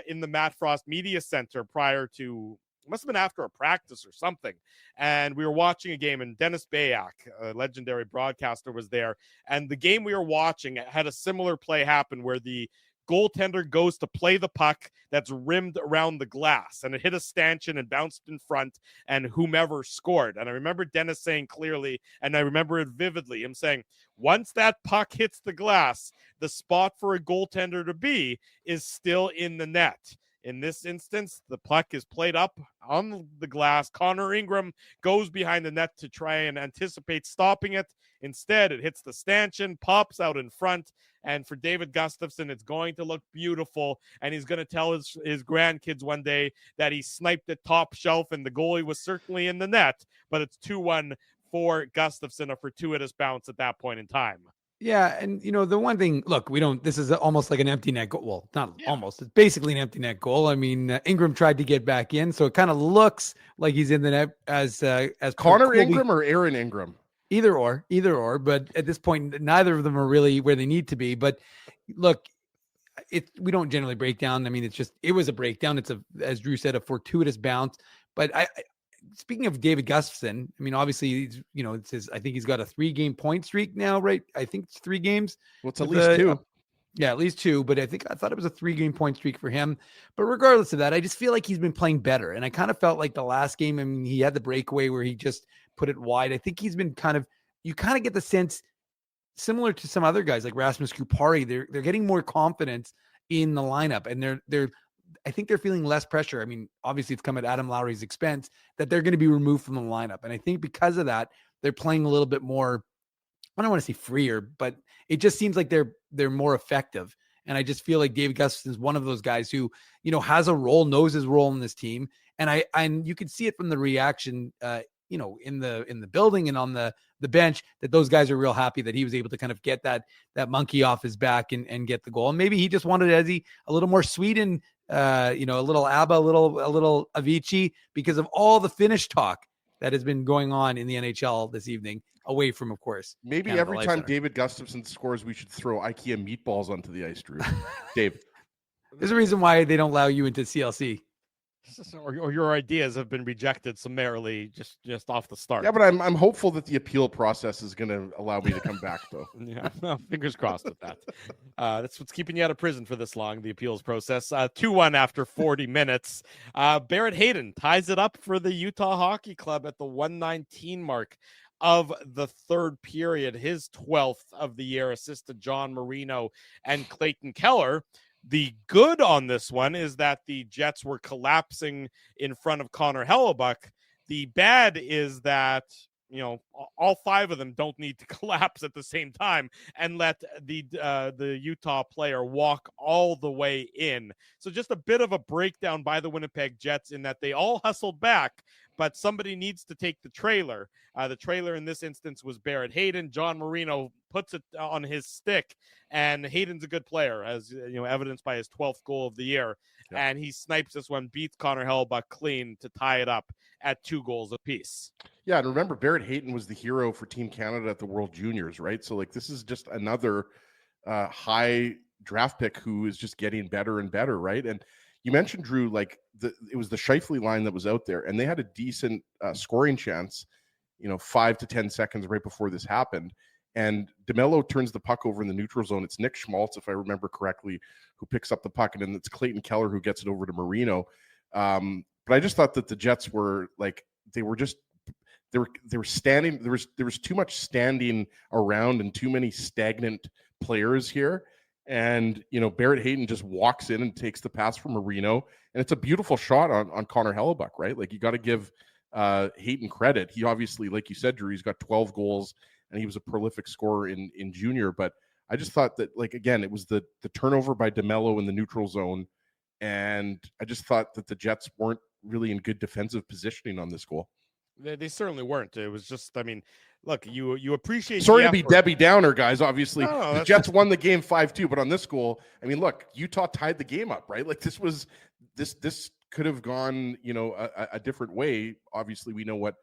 in the Matt Frost Media Center prior to, must have been after a practice or something. And we were watching a game, and Dennis Bayak, a legendary broadcaster, was there. And the game we were watching had a similar play happen where the goaltender goes to play the puck that's rimmed around the glass, and it hit a stanchion and bounced in front, and whomever scored. And I remember Dennis saying clearly, and I remember it vividly, him saying, once that puck hits the glass, the spot for a goaltender to be is still in the net. In this instance, the puck is played up on the glass. Connor Ingram goes behind the net to try and anticipate stopping it. Instead, it hits the stanchion, pops out in front. And for David Gustafsson, it's going to look beautiful. And he's going to tell his grandkids one day that he sniped it top shelf and the goalie was certainly in the net. But it's 2-1 for Gustafsson, a fortuitous bounce at that point in time. Yeah, and the one thing, look, this is almost like an empty net goal. Well, not almost. It's basically an empty net goal. I mean, Ingram tried to get back in, so it kind of looks like he's in the net as Connor Ingram or Aaron Ingram. Either or, but at this point, neither of them are really where they need to be. But look, we don't generally break down. I mean, it was a breakdown. It's as Drew said, a fortuitous bounce. But speaking of David Gustafsson, I mean, obviously, it says I think he's got a 3-game point streak now, right? I think it's 3 games. Well, it's at least 2. Yeah, at least 2, but I thought it was a 3-game point streak for him. But regardless of that, I just feel like he's been playing better. And I kind of felt like the last game, I mean, he had the breakaway where he just put it wide. I think he's been you kind of get the sense, similar to some other guys like Rasmus Kupari, they're getting more confidence in the lineup, and I think they're feeling less pressure. I mean, obviously it's come at Adam Lowry's expense that they're going to be removed from the lineup. And I think because of that, they're playing a little bit more, I don't want to say freer, but it just seems like they're more effective. And I just feel like David Gustafson is one of those guys who, has a role, knows his role in this team. And you can see it from the reaction, in the building and on the bench, that those guys are real happy that he was able to kind of get that monkey off his back and get the goal. And maybe he just wanted Ezzy a little more sweet and, a little ABBA, a little Avicii, because of all the Finnish talk that has been going on in the NHL this evening, away from, of course, maybe Canada every Life time Center. David Gustafson scores, we should throw IKEA meatballs onto the ice, Drew. Dave. There's a reason why they don't allow you into CLC. Or your ideas have been rejected summarily just off the start. Yeah, but I'm hopeful that the appeal process is going to allow me to come back, though. Yeah, well, fingers crossed with that. That's what's keeping you out of prison for this long, the appeals process. 2-1 after 40 minutes. Barrett Hayton ties it up for the Utah Hockey Club at the 1:19 mark of the third period. His 12th of the year, assist to John Marino and Clayton Keller. The good on this one is that the Jets were collapsing in front of Connor Hellebuck. The bad is that, all 5 of them don't need to collapse at the same time and let the Utah player walk all the way in. So just a bit of a breakdown by the Winnipeg Jets in that they all hustled back, but somebody needs to take the trailer. The trailer in this instance was Barrett Hayton. John Marino puts it on his stick, and Hayden's a good player, as evidenced by his 12th goal of the year. Yeah. And he snipes this one, beats Connor Hellebuck clean to tie it up at 2 goals apiece. Yeah, and remember, Barrett Hayton was the hero for Team Canada at the World Juniors, right? So, this is just another high draft pick who is just getting better and better, right? And you mentioned, Drew, it was the Scheifele line that was out there, and they had a decent scoring chance, 5 to 10 seconds right before this happened. And DeMello turns the puck over in the neutral zone. It's Nick Schmaltz, if I remember correctly, who picks up the puck, and then it's Clayton Keller who gets it over to Marino. But I just thought that the Jets were they were standing. There was too much standing around and too many stagnant players here. And Barrett Hayton just walks in and takes the pass from Marino, and it's a beautiful shot on Connor Hellebuck, right? You got to give Hayton credit. He obviously, like you said, Drew, he's got 12 goals. And he was a prolific scorer in junior. But I just thought that, again, it was the turnover by DeMello in the neutral zone. And I just thought that the Jets weren't really in good defensive positioning on this goal. They certainly weren't. It was just, look, you appreciate. Sorry to be Debbie Downer, guys. Obviously, no, the Jets won the game 5-2. But on this goal, look, Utah tied the game up, right? This could have gone, a different way. Obviously, we know what,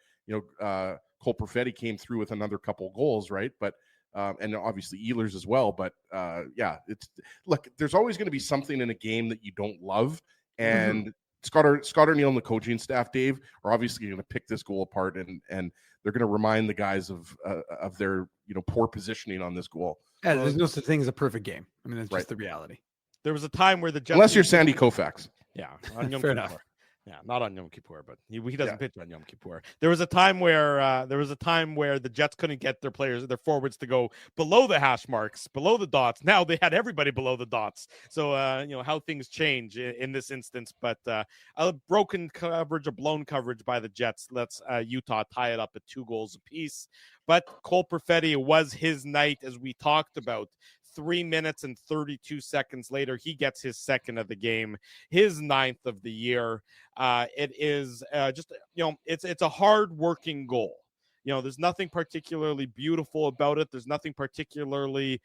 Cole Perfetti came through with another couple goals, right? But and obviously Ehlers as well. But there's always going to be something in a game that you don't love, and Scott O'Neill and the coaching staff, Dave, are obviously going to pick this goal apart, and they're going to remind the guys of their poor positioning on this goal. Yeah, there's no such thing as a perfect game. That's just the reality. There was a time where the Jets, unless you're Sandy Koufax, fair enough. Yeah, not on Yom Kippur, but he doesn't pitch on Yom Kippur. There was a time where the Jets couldn't get their forwards to go below the hash marks, below the dots. Now they had everybody below the dots. So how things change in this instance. But a broken coverage, a blown coverage by the Jets lets Utah tie it up at 2 goals apiece. But Cole Perfetti, was his night, as we talked about. 3 minutes and 32 seconds later, he gets his 2nd of the game, his 9th of the year. It is it's a hard-working goal. There's nothing particularly beautiful about it. There's nothing particularly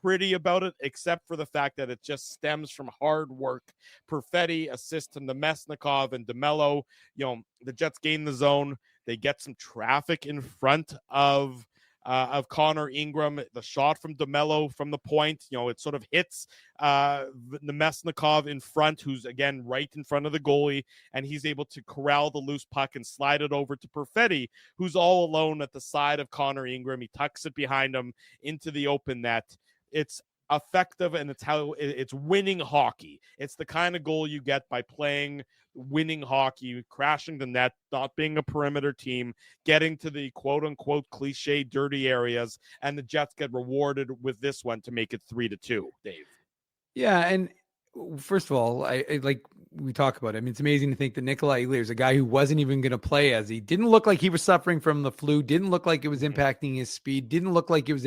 pretty about it, except for the fact that it just stems from hard work. Perfetti assists to Nemesnikov and DeMello. The Jets gain the zone. They get some traffic in front of Connor Ingram. The shot from DeMello from the point, it sort of hits Nemesnikov in front, who's again right in front of the goalie, and he's able to corral the loose puck and slide it over to Perfetti, who's all alone at the side of Connor Ingram. He tucks it behind him into the open net. It's effective, and it's how it's winning hockey. It's the kind of goal you get by playing winning hockey, crashing the net, not being a perimeter team, getting to the quote unquote cliche dirty areas, and the Jets get rewarded with this one to make it 3-2. Dave. Yeah, and first of all, I like we talk about it. I mean, it's amazing to think that Nikolai Ehlers, a guy who wasn't even going to play, as he didn't look like he was suffering from the flu, didn't look like it was impacting his speed, didn't look like it was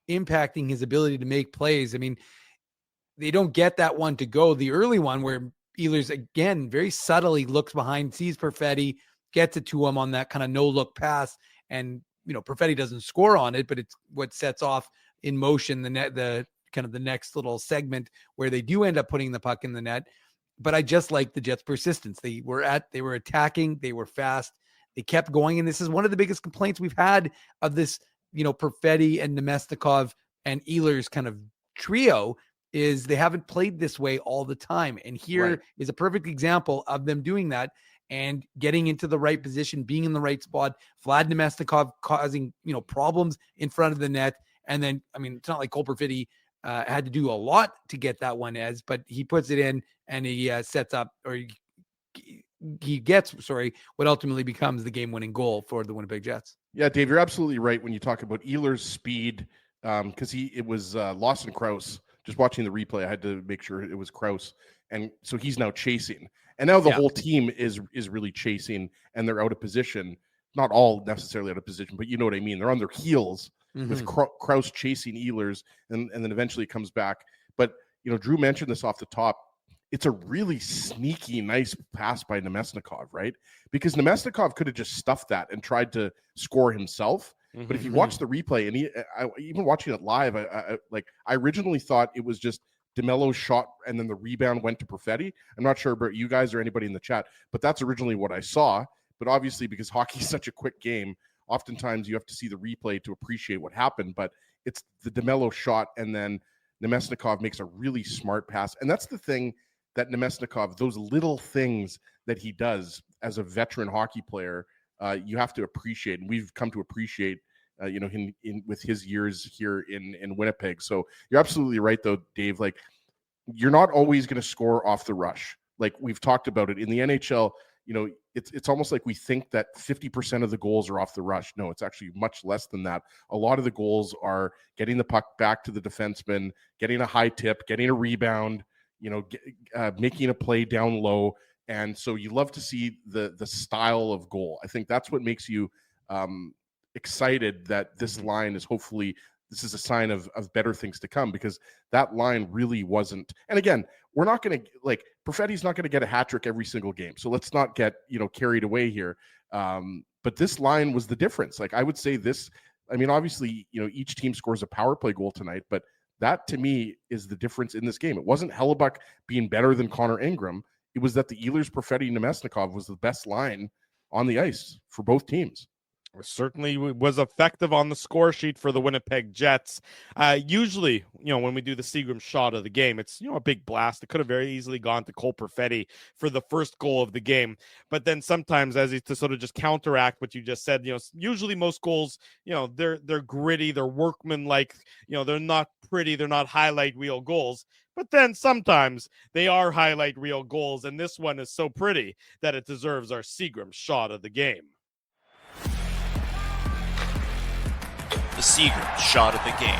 impacting his ability to make plays. I mean, they don't get that one to go. The early one where Ehlers, again, very subtly looks behind, sees Perfetti, gets it to him on that kind of no-look pass, and, Perfetti doesn't score on it, but it's what sets off in motion the kind of the next little segment where they do end up putting the puck in the net. But I just like the Jets' persistence. They were attacking, they were fast, they kept going. And this is one of the biggest complaints we've had of this, Perfetti and Nemesnikov and Ehlers kind of trio is they haven't played this way all the time. And here is a perfect example of them doing that and getting into the right position, being in the right spot. Vlad Nemesnikov causing, problems in front of the net. And then, I mean, it's not like Cole Perfetti had to do a lot to get that one, but he puts it in and he sets up, or he gets what ultimately becomes the game-winning goal for the Winnipeg Jets. Yeah, Dave, you're absolutely right when you talk about Ehlers' speed, because it was Lawson Krause. Just watching the replay, I had to make sure it was Krause, and so he's now chasing, and now the whole team is really chasing, and they're out of position. Not all necessarily out of position, but you know what I mean. They're on their heels with Krause chasing Ehlers, and then eventually it comes back. But Drew mentioned this off the top. It's a really sneaky, nice pass by Nemesnikov, right? Because Nemesnikov could have just stuffed that and tried to score himself. But if you watch the replay, and even watching it live, I originally thought it was just DeMello's shot and then the rebound went to Perfetti. I'm not sure about you guys or anybody in the chat, but that's originally what I saw. But obviously, because hockey is such a quick game, oftentimes you have to see the replay to appreciate what happened. But it's the DeMello shot, and then Nemesnikov makes a really smart pass. And that's the thing that Nemesnikov, those little things that he does as a veteran hockey player, you have to appreciate, and we've come to appreciate, him with his years here in Winnipeg. So you're absolutely right, though, Dave. Like, you're not always going to score off the rush. Like we've talked about it in the NHL. It's almost like we think that 50% of the goals are off the rush. No, it's actually much less than that. A lot of the goals are getting the puck back to the defenseman, getting a high tip, getting a rebound, making a play down low. And so you love to see the style of goal. I think that's what makes you excited that this line is this is a sign of better things to come, because that line really wasn't. And again, we're not going to Perfetti's not going to get a hat trick every single game. So let's not get, carried away here. But this line was the difference. Like I would say obviously, each team scores a power play goal tonight, but that to me is the difference in this game. It wasn't Hellebuck being better than Connor Ingram. It was that the Ehlers, Perfetti, Nemesnikov was the best line on the ice for both teams. Certainly was effective on the score sheet for the Winnipeg Jets. Usually, when we do the Seagram shot of the game, it's, a big blast. It could have very easily gone to Cole Perfetti for the first goal of the game. But then sometimes, to sort of just counteract what you just said, usually most goals, they're gritty, they're workmanlike, they're not pretty, they're not highlight reel goals. But then sometimes they are highlight reel goals, and this one is so pretty that it deserves our Seagram shot of the game. The Seagram shot of the game.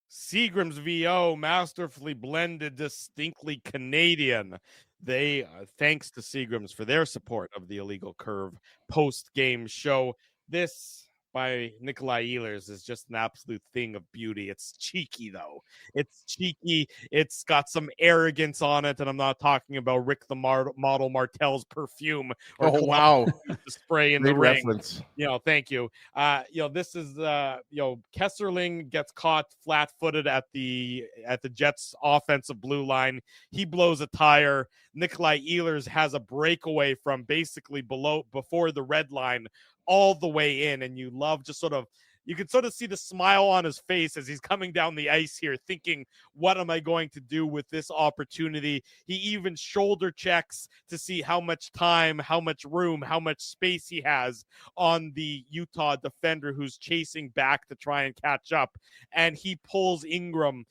Seagram's VO, masterfully blended, distinctly Canadian. They, thanks to Seagram's for their support of the Illegal Curve post-game show. This by Nikolai Ehlers is just an absolute thing of beauty. It's cheeky, though. It's cheeky. It's got some arrogance on it, and I'm not talking about Rick the Model Martel's perfume or wow, the spray in great the ring. reference. Thank you. This is Kesserling gets caught flat-footed at the Jets' offensive blue line. He blows a tire. Nikolai Ehlers has a breakaway from basically before the red line all the way in, and you love just sort of you can sort of see the smile on his face as he's coming down the ice here, thinking, what am I going to do with this opportunity? He even shoulder checks to see how much time, how much room, how much space he has on the Utah defender who's chasing back to try and catch up. And he pulls Ingram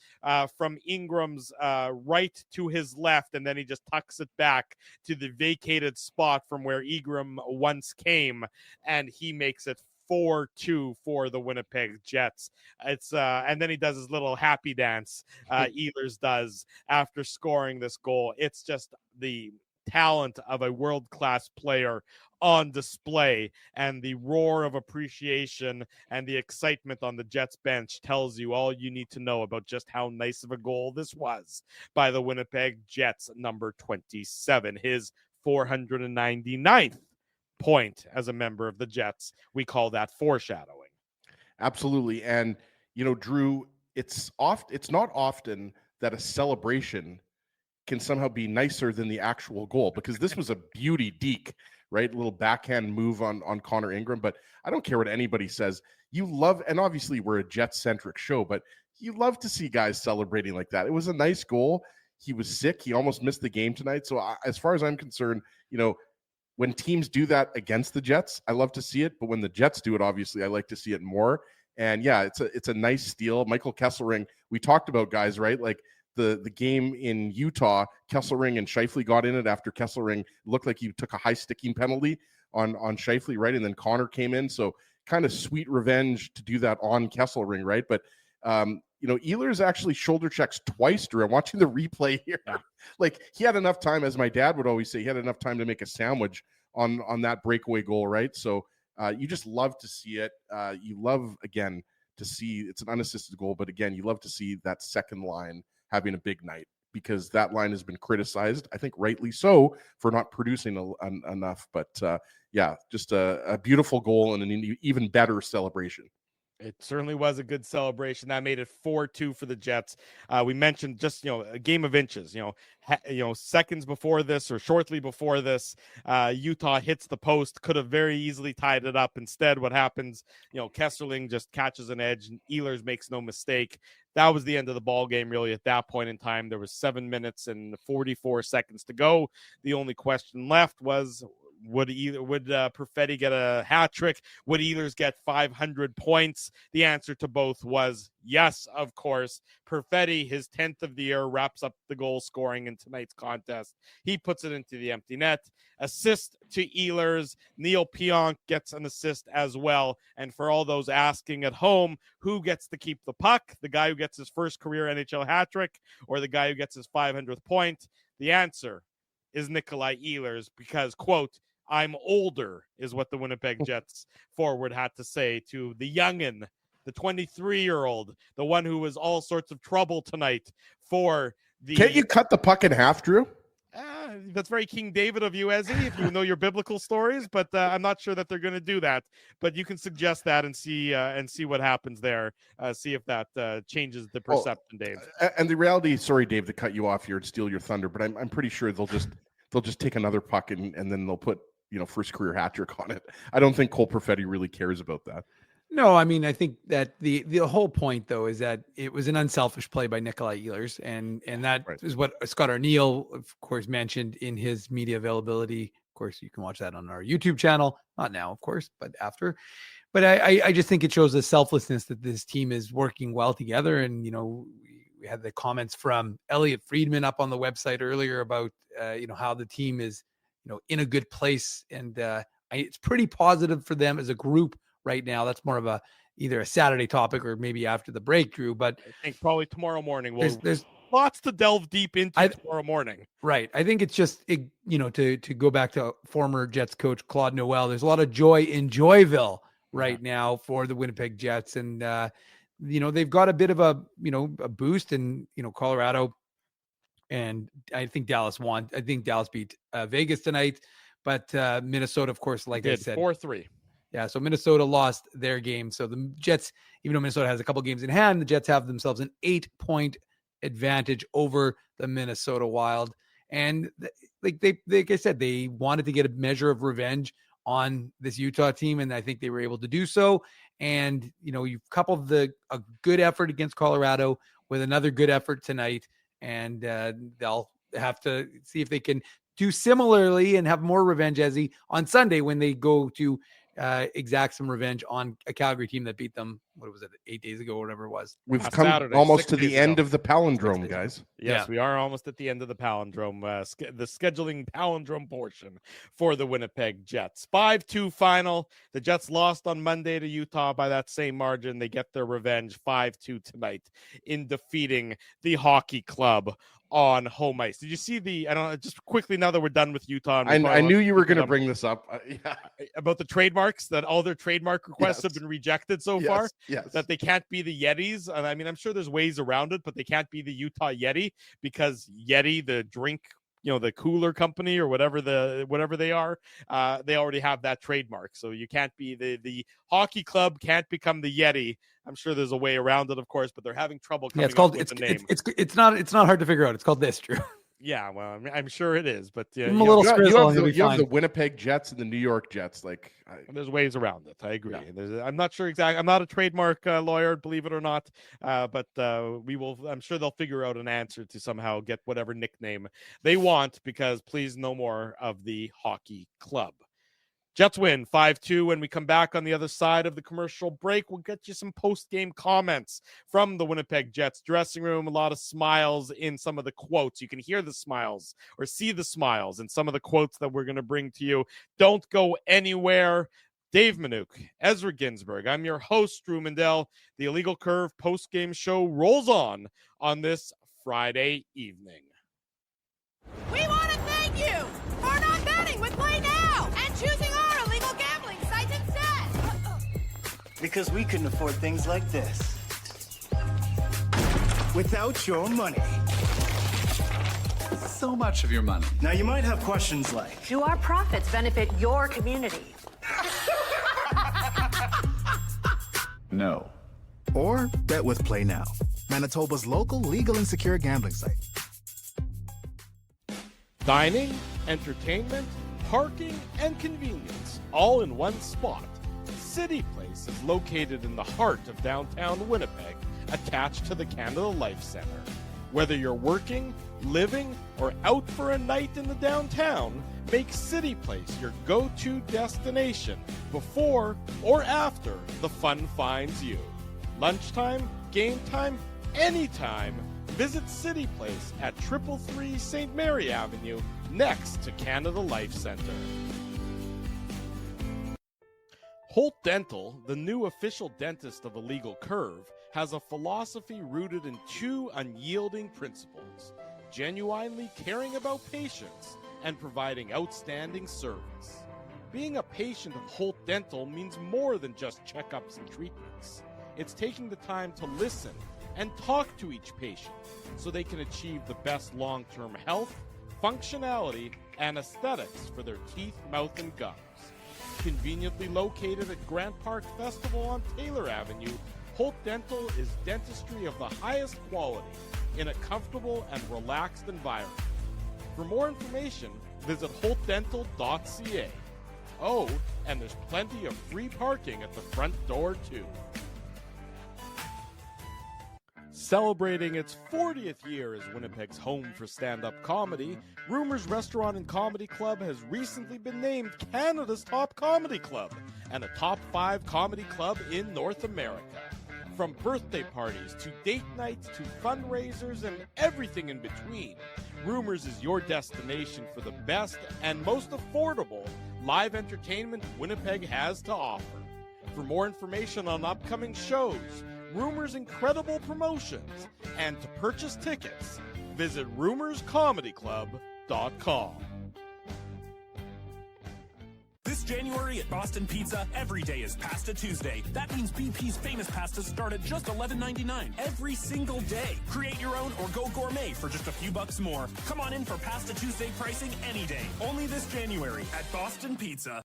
from Ingram's right to his left, and then he just tucks it back to the vacated spot from where Ingram once came, and he makes it 4-2 for the Winnipeg Jets. It's and then he does his little happy dance. Ehlers does after scoring this goal. It's just the talent of a world-class player on display, and the roar of appreciation and the excitement on the Jets bench tells you all you need to know about just how nice of a goal this was by the Winnipeg Jets number 27, his 499th point as a member of the Jets. We call that foreshadowing. Absolutely. And Drew, it's not often that a celebration can somehow be nicer than the actual goal, because this was a beauty deke, right? A little backhand move on Connor Ingram. But I don't care what anybody says. You love, and obviously we're a Jet-centric show, but you love to see guys celebrating like that. It was a nice goal. He was sick. He almost missed the game tonight. So as far as I'm concerned, when teams do that against the Jets, I love to see it. But when the Jets do it, obviously, I like to see it more. And yeah, it's a nice steal. Michael Kesselring, we talked about guys, right? Like the game in Utah, Kesselring and Scheifele got in it after Kesselring looked like he took a high sticking penalty on Scheifele, right? And then Connor came in. So kind of sweet revenge to do that on Kesselring, right? But Ehlers actually shoulder checks twice, Drew. I'm watching the replay here. Like, he had enough time, as my dad would always say, he had enough time to make a sandwich on that breakaway goal, right? So you just love to see it. You love, again, to see it's an unassisted goal, but again, you love to see that second line having a big night, because that line has been criticized, I think rightly so, for not producing enough. But yeah, just a beautiful goal and an even better celebration. It certainly was a good celebration. That made it 4-2 for the Jets. We mentioned just, a game of inches, seconds before this or shortly before this, Utah hits the post, could have very easily tied it up. Instead, what happens, Kesselring just catches an edge and Ehlers makes no mistake. That was the end of the ball game, really. At that point in time, there was 7 minutes and 44 seconds to go. The only question left was, would Perfetti get a hat trick? Would Ehlers get 500 points? The answer to both was yes, of course. Perfetti, his 10th of the year, wraps up the goal scoring in tonight's contest. He puts it into the empty net. Assist to Ehlers. Neil Pionk gets an assist as well. And for all those asking at home, who gets to keep the puck? The guy who gets his first career NHL hat trick, or the guy who gets his 500th point? The answer is Nikolai Ehlers, because, quote, "I'm older," is what the Winnipeg Jets forward had to say to the youngin', the 23-year-old, the one who was all sorts of trouble tonight for the... Can't you cut the puck in half, Drew? That's very King David of you, Ezzy, if you know your biblical stories, but I'm not sure that they're going to do that. But you can suggest that and see what happens there. See if that changes the perception, Dave. And the reality, sorry, Dave, to cut you off here and steal your thunder, but I'm pretty sure they'll just take another puck and then they'll put first career hat trick on it. I don't think Cole Perfetti really cares about that. No, I mean, I think that the whole point, though, is that it was an unselfish play by Nikolai Ehlers, and that is what Scott Arniel, of course, mentioned in his media availability. Of course, you can watch that on our YouTube channel, not now, of course, but after. But I just think it shows the selflessness that this team is working well together. And, we had the comments from Elliot Friedman up on the website earlier about, how the team is, in a good place. And it's pretty positive for them as a group right now. That's more of either a Saturday topic or maybe after the break, Drew. But I think probably tomorrow morning. There's lots to delve deep into tomorrow morning. Right. I think it's just, to go back to former Jets coach Claude Noel, there's a lot of joy in Joyville right now for the Winnipeg Jets. And, they've got a bit of a boost in, Colorado. And I think Dallas won. I think Dallas beat Vegas tonight. But Minnesota, of course, like I said, 4-3. Yeah, so Minnesota lost their game. So the Jets, even though Minnesota has a couple games in hand, the Jets have themselves an 8-point advantage over the Minnesota Wild. And like I said, they wanted to get a measure of revenge on this Utah team, and I think they were able to do so. And, you've coupled a good effort against Colorado with another good effort tonight. And they'll have to see if they can do similarly and have more revenge on Sunday when they go to exact some revenge on a Calgary team that beat them. What was it, 8 days ago, or whatever it was? We've Last come Saturday, almost 6 to the days end ago. of the palindrome, guys. Yes, we are almost at the end of the palindrome, the scheduling palindrome portion for the Winnipeg Jets. 5-2 final. The Jets lost on Monday to Utah by that same margin. They get their revenge 5-2 tonight in defeating the Hockey Club on home ice. Did you see just quickly, now that we're done with Utah? I knew you were going to bring this up. About the trademarks, that all their trademark requests have been rejected so far. Yes. That they can't be the Yetis. And I mean, I'm sure there's ways around it, but they can't be the Utah Yeti, because Yeti, the drink, the cooler company or whatever they are, they already have that trademark. So you can't be the hockey club can't become the Yeti. I'm sure there's a way around it, of course, but they're having trouble coming up with the name. It's not hard to figure out. It's called this, Drew. Yeah, well, I'm sure it is, but you have the Winnipeg Jets and the New York Jets. There's ways around it. I agree. Yeah. I'm not sure exactly. I'm not a trademark lawyer, believe it or not, but we will. I'm sure they'll figure out an answer to somehow get whatever nickname they want, because please, no more of the hockey club. Jets win 5-2. When we come back on the other side of the commercial break, we'll get you some post-game comments from the Winnipeg Jets dressing room. A lot of smiles in some of the quotes. You can hear the smiles or see the smiles in some of the quotes that we're going to bring to you. Don't go anywhere. Dave Minuk, Ezra Ginsburg. I'm your host, Drew Mandel. The Illegal Curve post-game show rolls on this Friday evening. We want to thank you for not betting with Play Now and choosing our illegal gambling site instead. Because we couldn't afford things like this without your money. So much of your money. Now you might have questions like, do our profits benefit your community? No. Or bet with Play Now, Manitoba's local legal and secure gambling site. Dining, entertainment, parking, and convenience, all in one spot. City Place is located in the heart of downtown Winnipeg, attached to the Canada Life Centre. Whether you're working, living, or out for a night in the downtown, make City Place your go-to destination before or after the fun finds you. Lunchtime, game time, anytime. Visit City Place at 333 St. Mary Avenue, next to Canada Life Centre. Holt Dental, the new official dentist of Illegal Curve, has a philosophy rooted in two unyielding principles: genuinely caring about patients and providing outstanding service. Being a patient of Holt Dental means more than just checkups and treatments. It's taking the time to listen and talk to each patient so they can achieve the best long-term health, functionality, and aesthetics for their teeth, mouth, and gums. Conveniently located at Grant Park Festival on Taylor Avenue, Holt Dental is dentistry of the highest quality in a comfortable and relaxed environment. For more information, visit holtdental.ca. Oh, and there's plenty of free parking at the front door, too. Celebrating its 40th year as Winnipeg's home for stand-up comedy, Rumors Restaurant and Comedy Club has recently been named Canada's top comedy club and a top 5 comedy club in North America. From birthday parties to date nights to fundraisers and everything in between, Rumors is your destination for the best and most affordable live entertainment Winnipeg has to offer. For more information on upcoming shows, Rumors' incredible promotions, and to purchase tickets, visit rumorscomedyclub.com. This January at Boston Pizza, every day is Pasta Tuesday. That means BP's famous pastas start at just $11.99 every single day. Create your own or go gourmet for just a few bucks more. Come on in for Pasta Tuesday pricing any day. Only this January at Boston Pizza.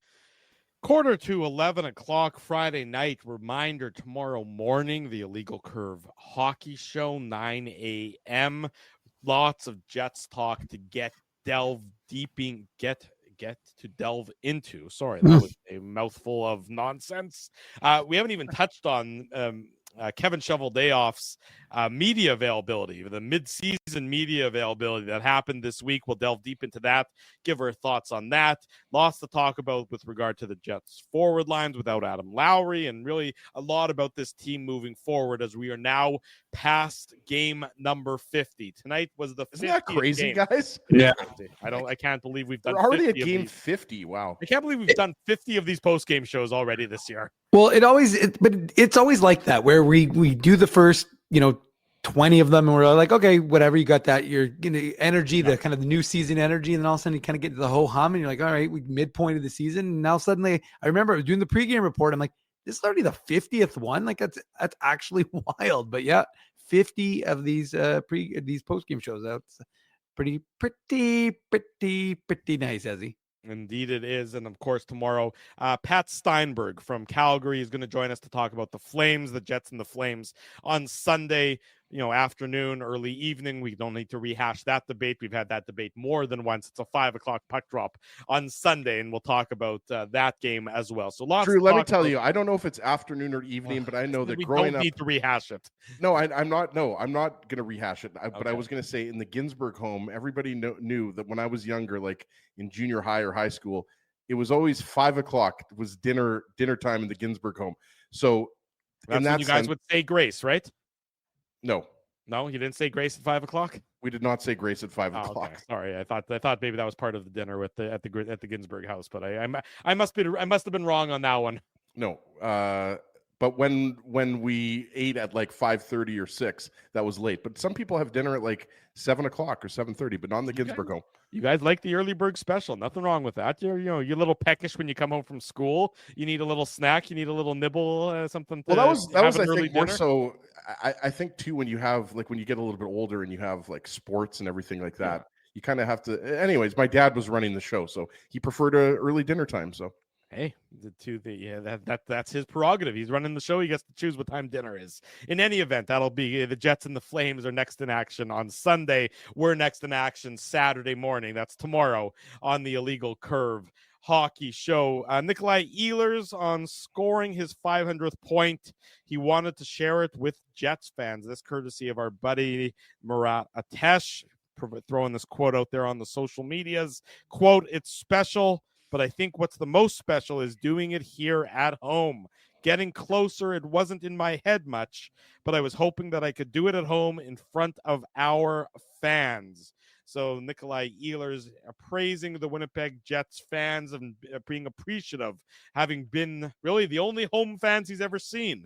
11:15 Friday night. Reminder, tomorrow morning, the Illegal Curve hockey show, 9 a.m. Lots of Jets talk to get get to delve into. Sorry, that was a mouthful of nonsense. We haven't even touched on Kevin Shoveldayoff's media availability, the mid-season media availability that happened this week. We'll delve deep into that, give our thoughts on that. Lots to talk about with regard to the Jets forward lines without Adam Lowry, and really a lot about this team moving forward as we are now past game number 50. Tonight was the 50th Isn't that crazy, game. guys? Yeah. I can't believe we've done We're already 50 at game these. 50. Wow. I can't believe we've done 50 of these post-game shows already this year. Well, but it's always like that where we do the first, 20 of them and we're like, okay, whatever, you got that, your energy, the kind of the new season energy, and then all of a sudden you kind of get to the whole hum and you're like, all right, we midpoint of the season, and now suddenly I remember I was doing the pregame report, I'm like, this is already the 50th one, like that's actually wild. But yeah, 50 of these post-game shows. That's pretty nice, Ezzy. Indeed it is. And of course, tomorrow, Pat Steinberg from Calgary is going to join us to talk about the Flames, the Jets and the Flames on Sunday, afternoon, early evening. We don't need to rehash that debate. We've had that debate more than once. It's a 5:00 puck drop on Sunday, and we'll talk about that game as well. So lots. Drew, let me tell you, I don't know if it's afternoon or evening, but I know that growing up, we don't need to rehash it. No, I'm not. No, I'm not going to rehash it. But I was going to say, in the Ginsburg home, everybody knew that when I was younger, like in junior high or high school, it was always 5:00. It was dinner time in the Ginsburg home. So that's when you guys would say grace, right? No, you didn't say grace at 5:00. We did not say grace at 5:00. Okay. Sorry, I thought maybe that was part of the dinner at the Ginsburg house, but I must have been wrong on that one. No, but when we ate at like 5:30 or 6, that was late. But some people have dinner at like 7:00 or 7:30, but not in the Ginsburg home. You guys like the early bird special? Nothing wrong with that. You're a little peckish when you come home from school. You need a little snack. You need a little nibble, something. Well, that was I think dinner. more so. I think too when you get a little bit older and you have like sports and everything like that, you kind of have to. Anyways, my dad was running the show, so he preferred a early dinner time. So. Hey, that's his prerogative. He's running the show. He gets to choose what time dinner is. In any event, that'll be the Jets and the Flames are next in action on Sunday. We're next in action Saturday morning. That's tomorrow on the Illegal Curve Hockey Show. Nikolai Ehlers on scoring his 500th point. He wanted to share it with Jets fans. This courtesy of our buddy Murat Atesh, throwing this quote out there on the social medias. Quote, "It's special. But I think what's the most special is doing it here at home. Getting closer, it wasn't in my head much, but I was hoping that I could do it at home in front of our fans." So Nikolai Ehlers praising the Winnipeg Jets fans and being appreciative, having been really the only home fans he's ever seen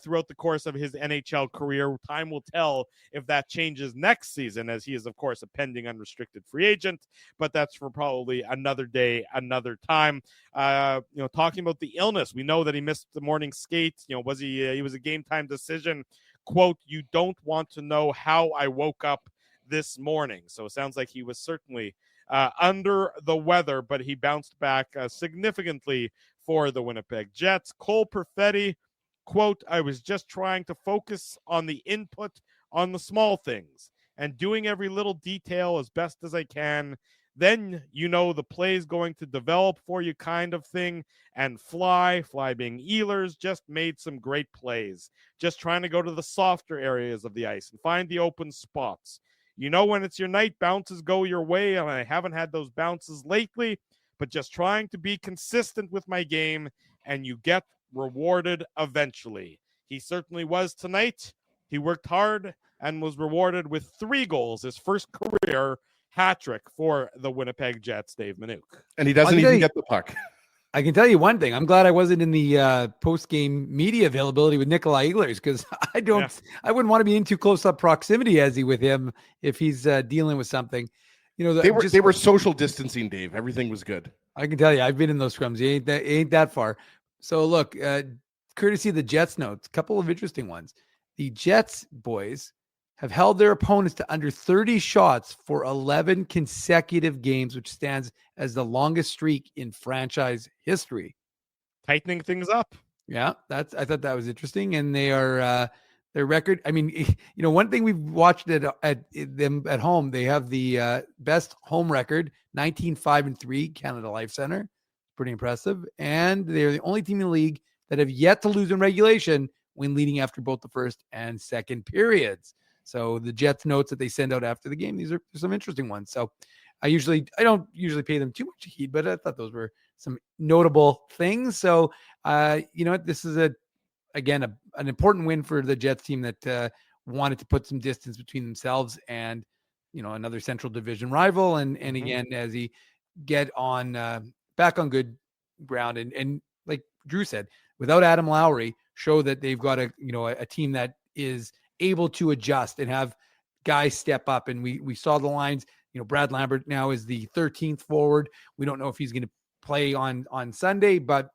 throughout the course of his NHL career. Time will tell if that changes next season, as he is, of course, a pending unrestricted free agent, but that's for probably another day, another time. Talking about the illness, we know that he missed the morning skate. He was a game time decision. Quote, "You don't want to know how I woke up this morning." So it sounds like he was certainly under the weather, but he bounced back significantly for the Winnipeg Jets. Cole Perfetti, quote, "I was just trying to focus on the input on the small things and doing every little detail as best as I can. Then, the play is going to develop for you kind of thing. And Fly being Ehlers, just made some great plays. Just trying to go to the softer areas of the ice and find the open spots. When it's your night, bounces go your way, and I haven't had those bounces lately, but just trying to be consistent with my game, and you get rewarded eventually." He certainly was tonight. He worked hard and was rewarded with 3 goals, his first career hat trick for the Winnipeg Jets, Dave Minuk. And he doesn't even get the puck. I can tell you one thing. I'm glad I wasn't in the post-game media availability with Nikolai Ehlers, because I wouldn't want to be in too close up proximity as he with him if he's dealing with something. They were social distancing, Dave. Everything was good. I can tell you, I've been in those scrums. He ain't that far. So look, courtesy of the Jets notes, a couple of interesting ones. The Jets boys have held their opponents to under 30 shots for 11 consecutive games, which stands as the longest streak in franchise history. Tightening things up. Yeah, I thought that was interesting. And they are Their record, I mean, one thing we've watched at them at home, they have the best home record, 19-5-3, Canada Life Center. Pretty impressive. And they're the only team in the league that have yet to lose in regulation when leading after both the first and second periods. So the Jets notes that they send out after the game, these are some interesting ones. So I don't usually pay them too much heed, but I thought those were some notable things. So, this is an important win for the Jets team that wanted to put some distance between themselves and, another Central Division rival. And again, as he get on back on good ground and like Drew said, without Adam Lowry, show that they've got a team that is able to adjust and have guys step up. And we saw the lines, Brad Lambert now is the 13th forward. We don't know if he's going to play on Sunday, but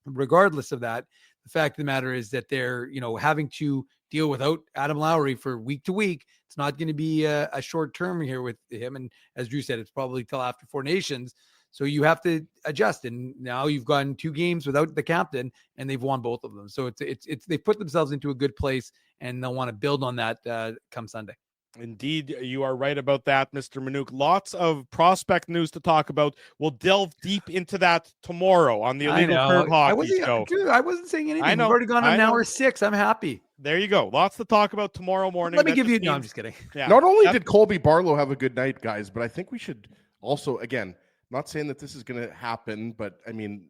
regardless of that, the fact of the matter is that they're, having to deal without Adam Lowry for week to week. It's not going to be a short term here with him. And as Drew said, it's probably till after Four Nations. So you have to adjust. And now you've gone 2 games without the captain and they've won both of them. So it's they put themselves into a good place and they'll want to build on that come Sunday. Indeed, you are right about that, Mr. Manuk. Lots of prospect news to talk about. We'll delve deep into that tomorrow on the Illegal Curve Hockey Show. I wasn't saying anything. I know. We've already gone an hour 6. I'm happy. There you go. Lots to talk about tomorrow morning. Let me give you. No, I'm just kidding. Yeah. Not only did Colby Barlow have a good night, guys, but I think we should also, again, not saying that this is going to happen, but I mean,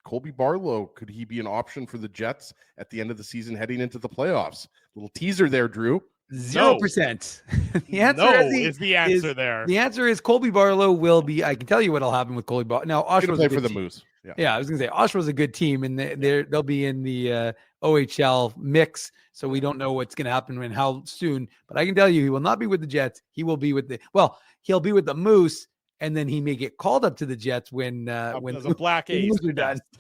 Colby Barlow, could he be an option for the Jets at the end of the season heading into the playoffs? Little teaser there, Drew. 0%. The answer is the answer there. The answer is Colby Barlow will be. I can tell you what'll happen with Colby Barlow. Now, Oshawa's play for the Moose. Yeah, I was going to say Oshawa's a good team, and they'll be in the OHL mix. So we don't know what's going to happen and how soon. But I can tell you, he will not be with the Jets. He will be with he'll be with the Moose. And then he may get called up to the Jets when as a black ace,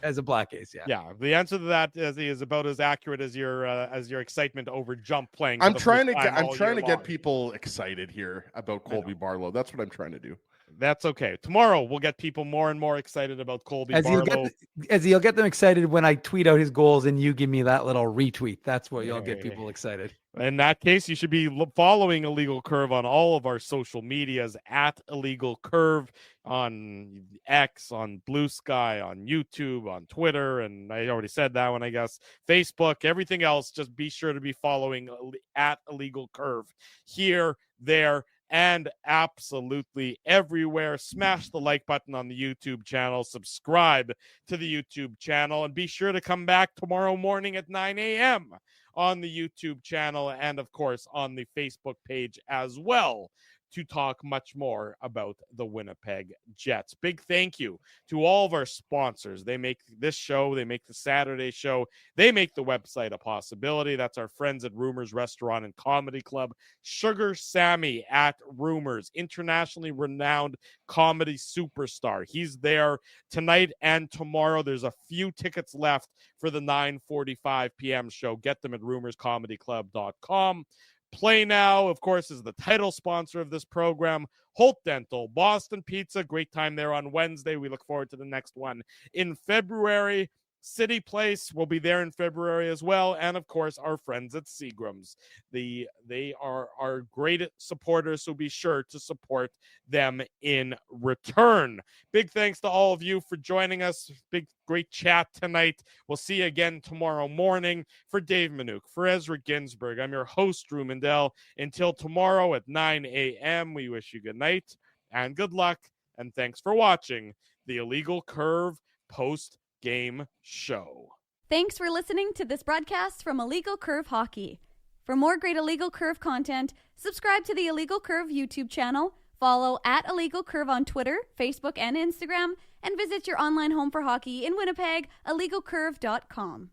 as a black ace. Yeah. The answer to that is about as accurate as your excitement over jump playing. I'm trying to get people excited here about Colby Barlow. That's what I'm trying to do. That's okay. Tomorrow we'll get people more and more excited about Colby Barlow. He'll get them excited when I tweet out his goals and you give me that little retweet. That's what you'll get people excited. In that case, you should be following Illegal Curve on all of our social medias at Illegal Curve on X, on Blue Sky, on YouTube, on Twitter. And I already said that one, I guess. Facebook, everything else. Just be sure to be following at Illegal Curve here, there, and absolutely everywhere. Smash the like button on the YouTube channel. Subscribe to the YouTube channel. And be sure to come back tomorrow morning at 9 a.m. on the YouTube channel and, of course, on the Facebook page as well to talk much more about the Winnipeg Jets. Big thank you to all of our sponsors. They make this show, they make the Saturday show, they make the website a possibility. That's our friends at Rumors Restaurant and Comedy Club. Sugar Sammy at Rumors, internationally renowned comedy superstar. He's there tonight and tomorrow. There's a few tickets left for the 9:45 p.m. show. Get them at rumorscomedyclub.com. Play Now, of course, is the title sponsor of this program. Holt Dental, Boston Pizza, great time there on Wednesday. We look forward to the next one in February. City Place will be there in February as well. And, of course, our friends at Seagram's. They are our great supporters, so be sure to support them in return. Big thanks to all of you for joining us. Great chat tonight. We'll see you again tomorrow morning. For Dave Manuk, for Ezra Ginsburg, I'm your host, Drew Mandel. Until tomorrow at 9 a.m., we wish you good night and good luck. And thanks for watching the Illegal Curve post-game show. Thanks for listening to this broadcast from Illegal Curve Hockey. For more great Illegal Curve content, subscribe to the Illegal Curve YouTube channel, follow at Illegal Curve on Twitter, Facebook, and Instagram, and visit your online home for hockey in Winnipeg, illegalcurve.com.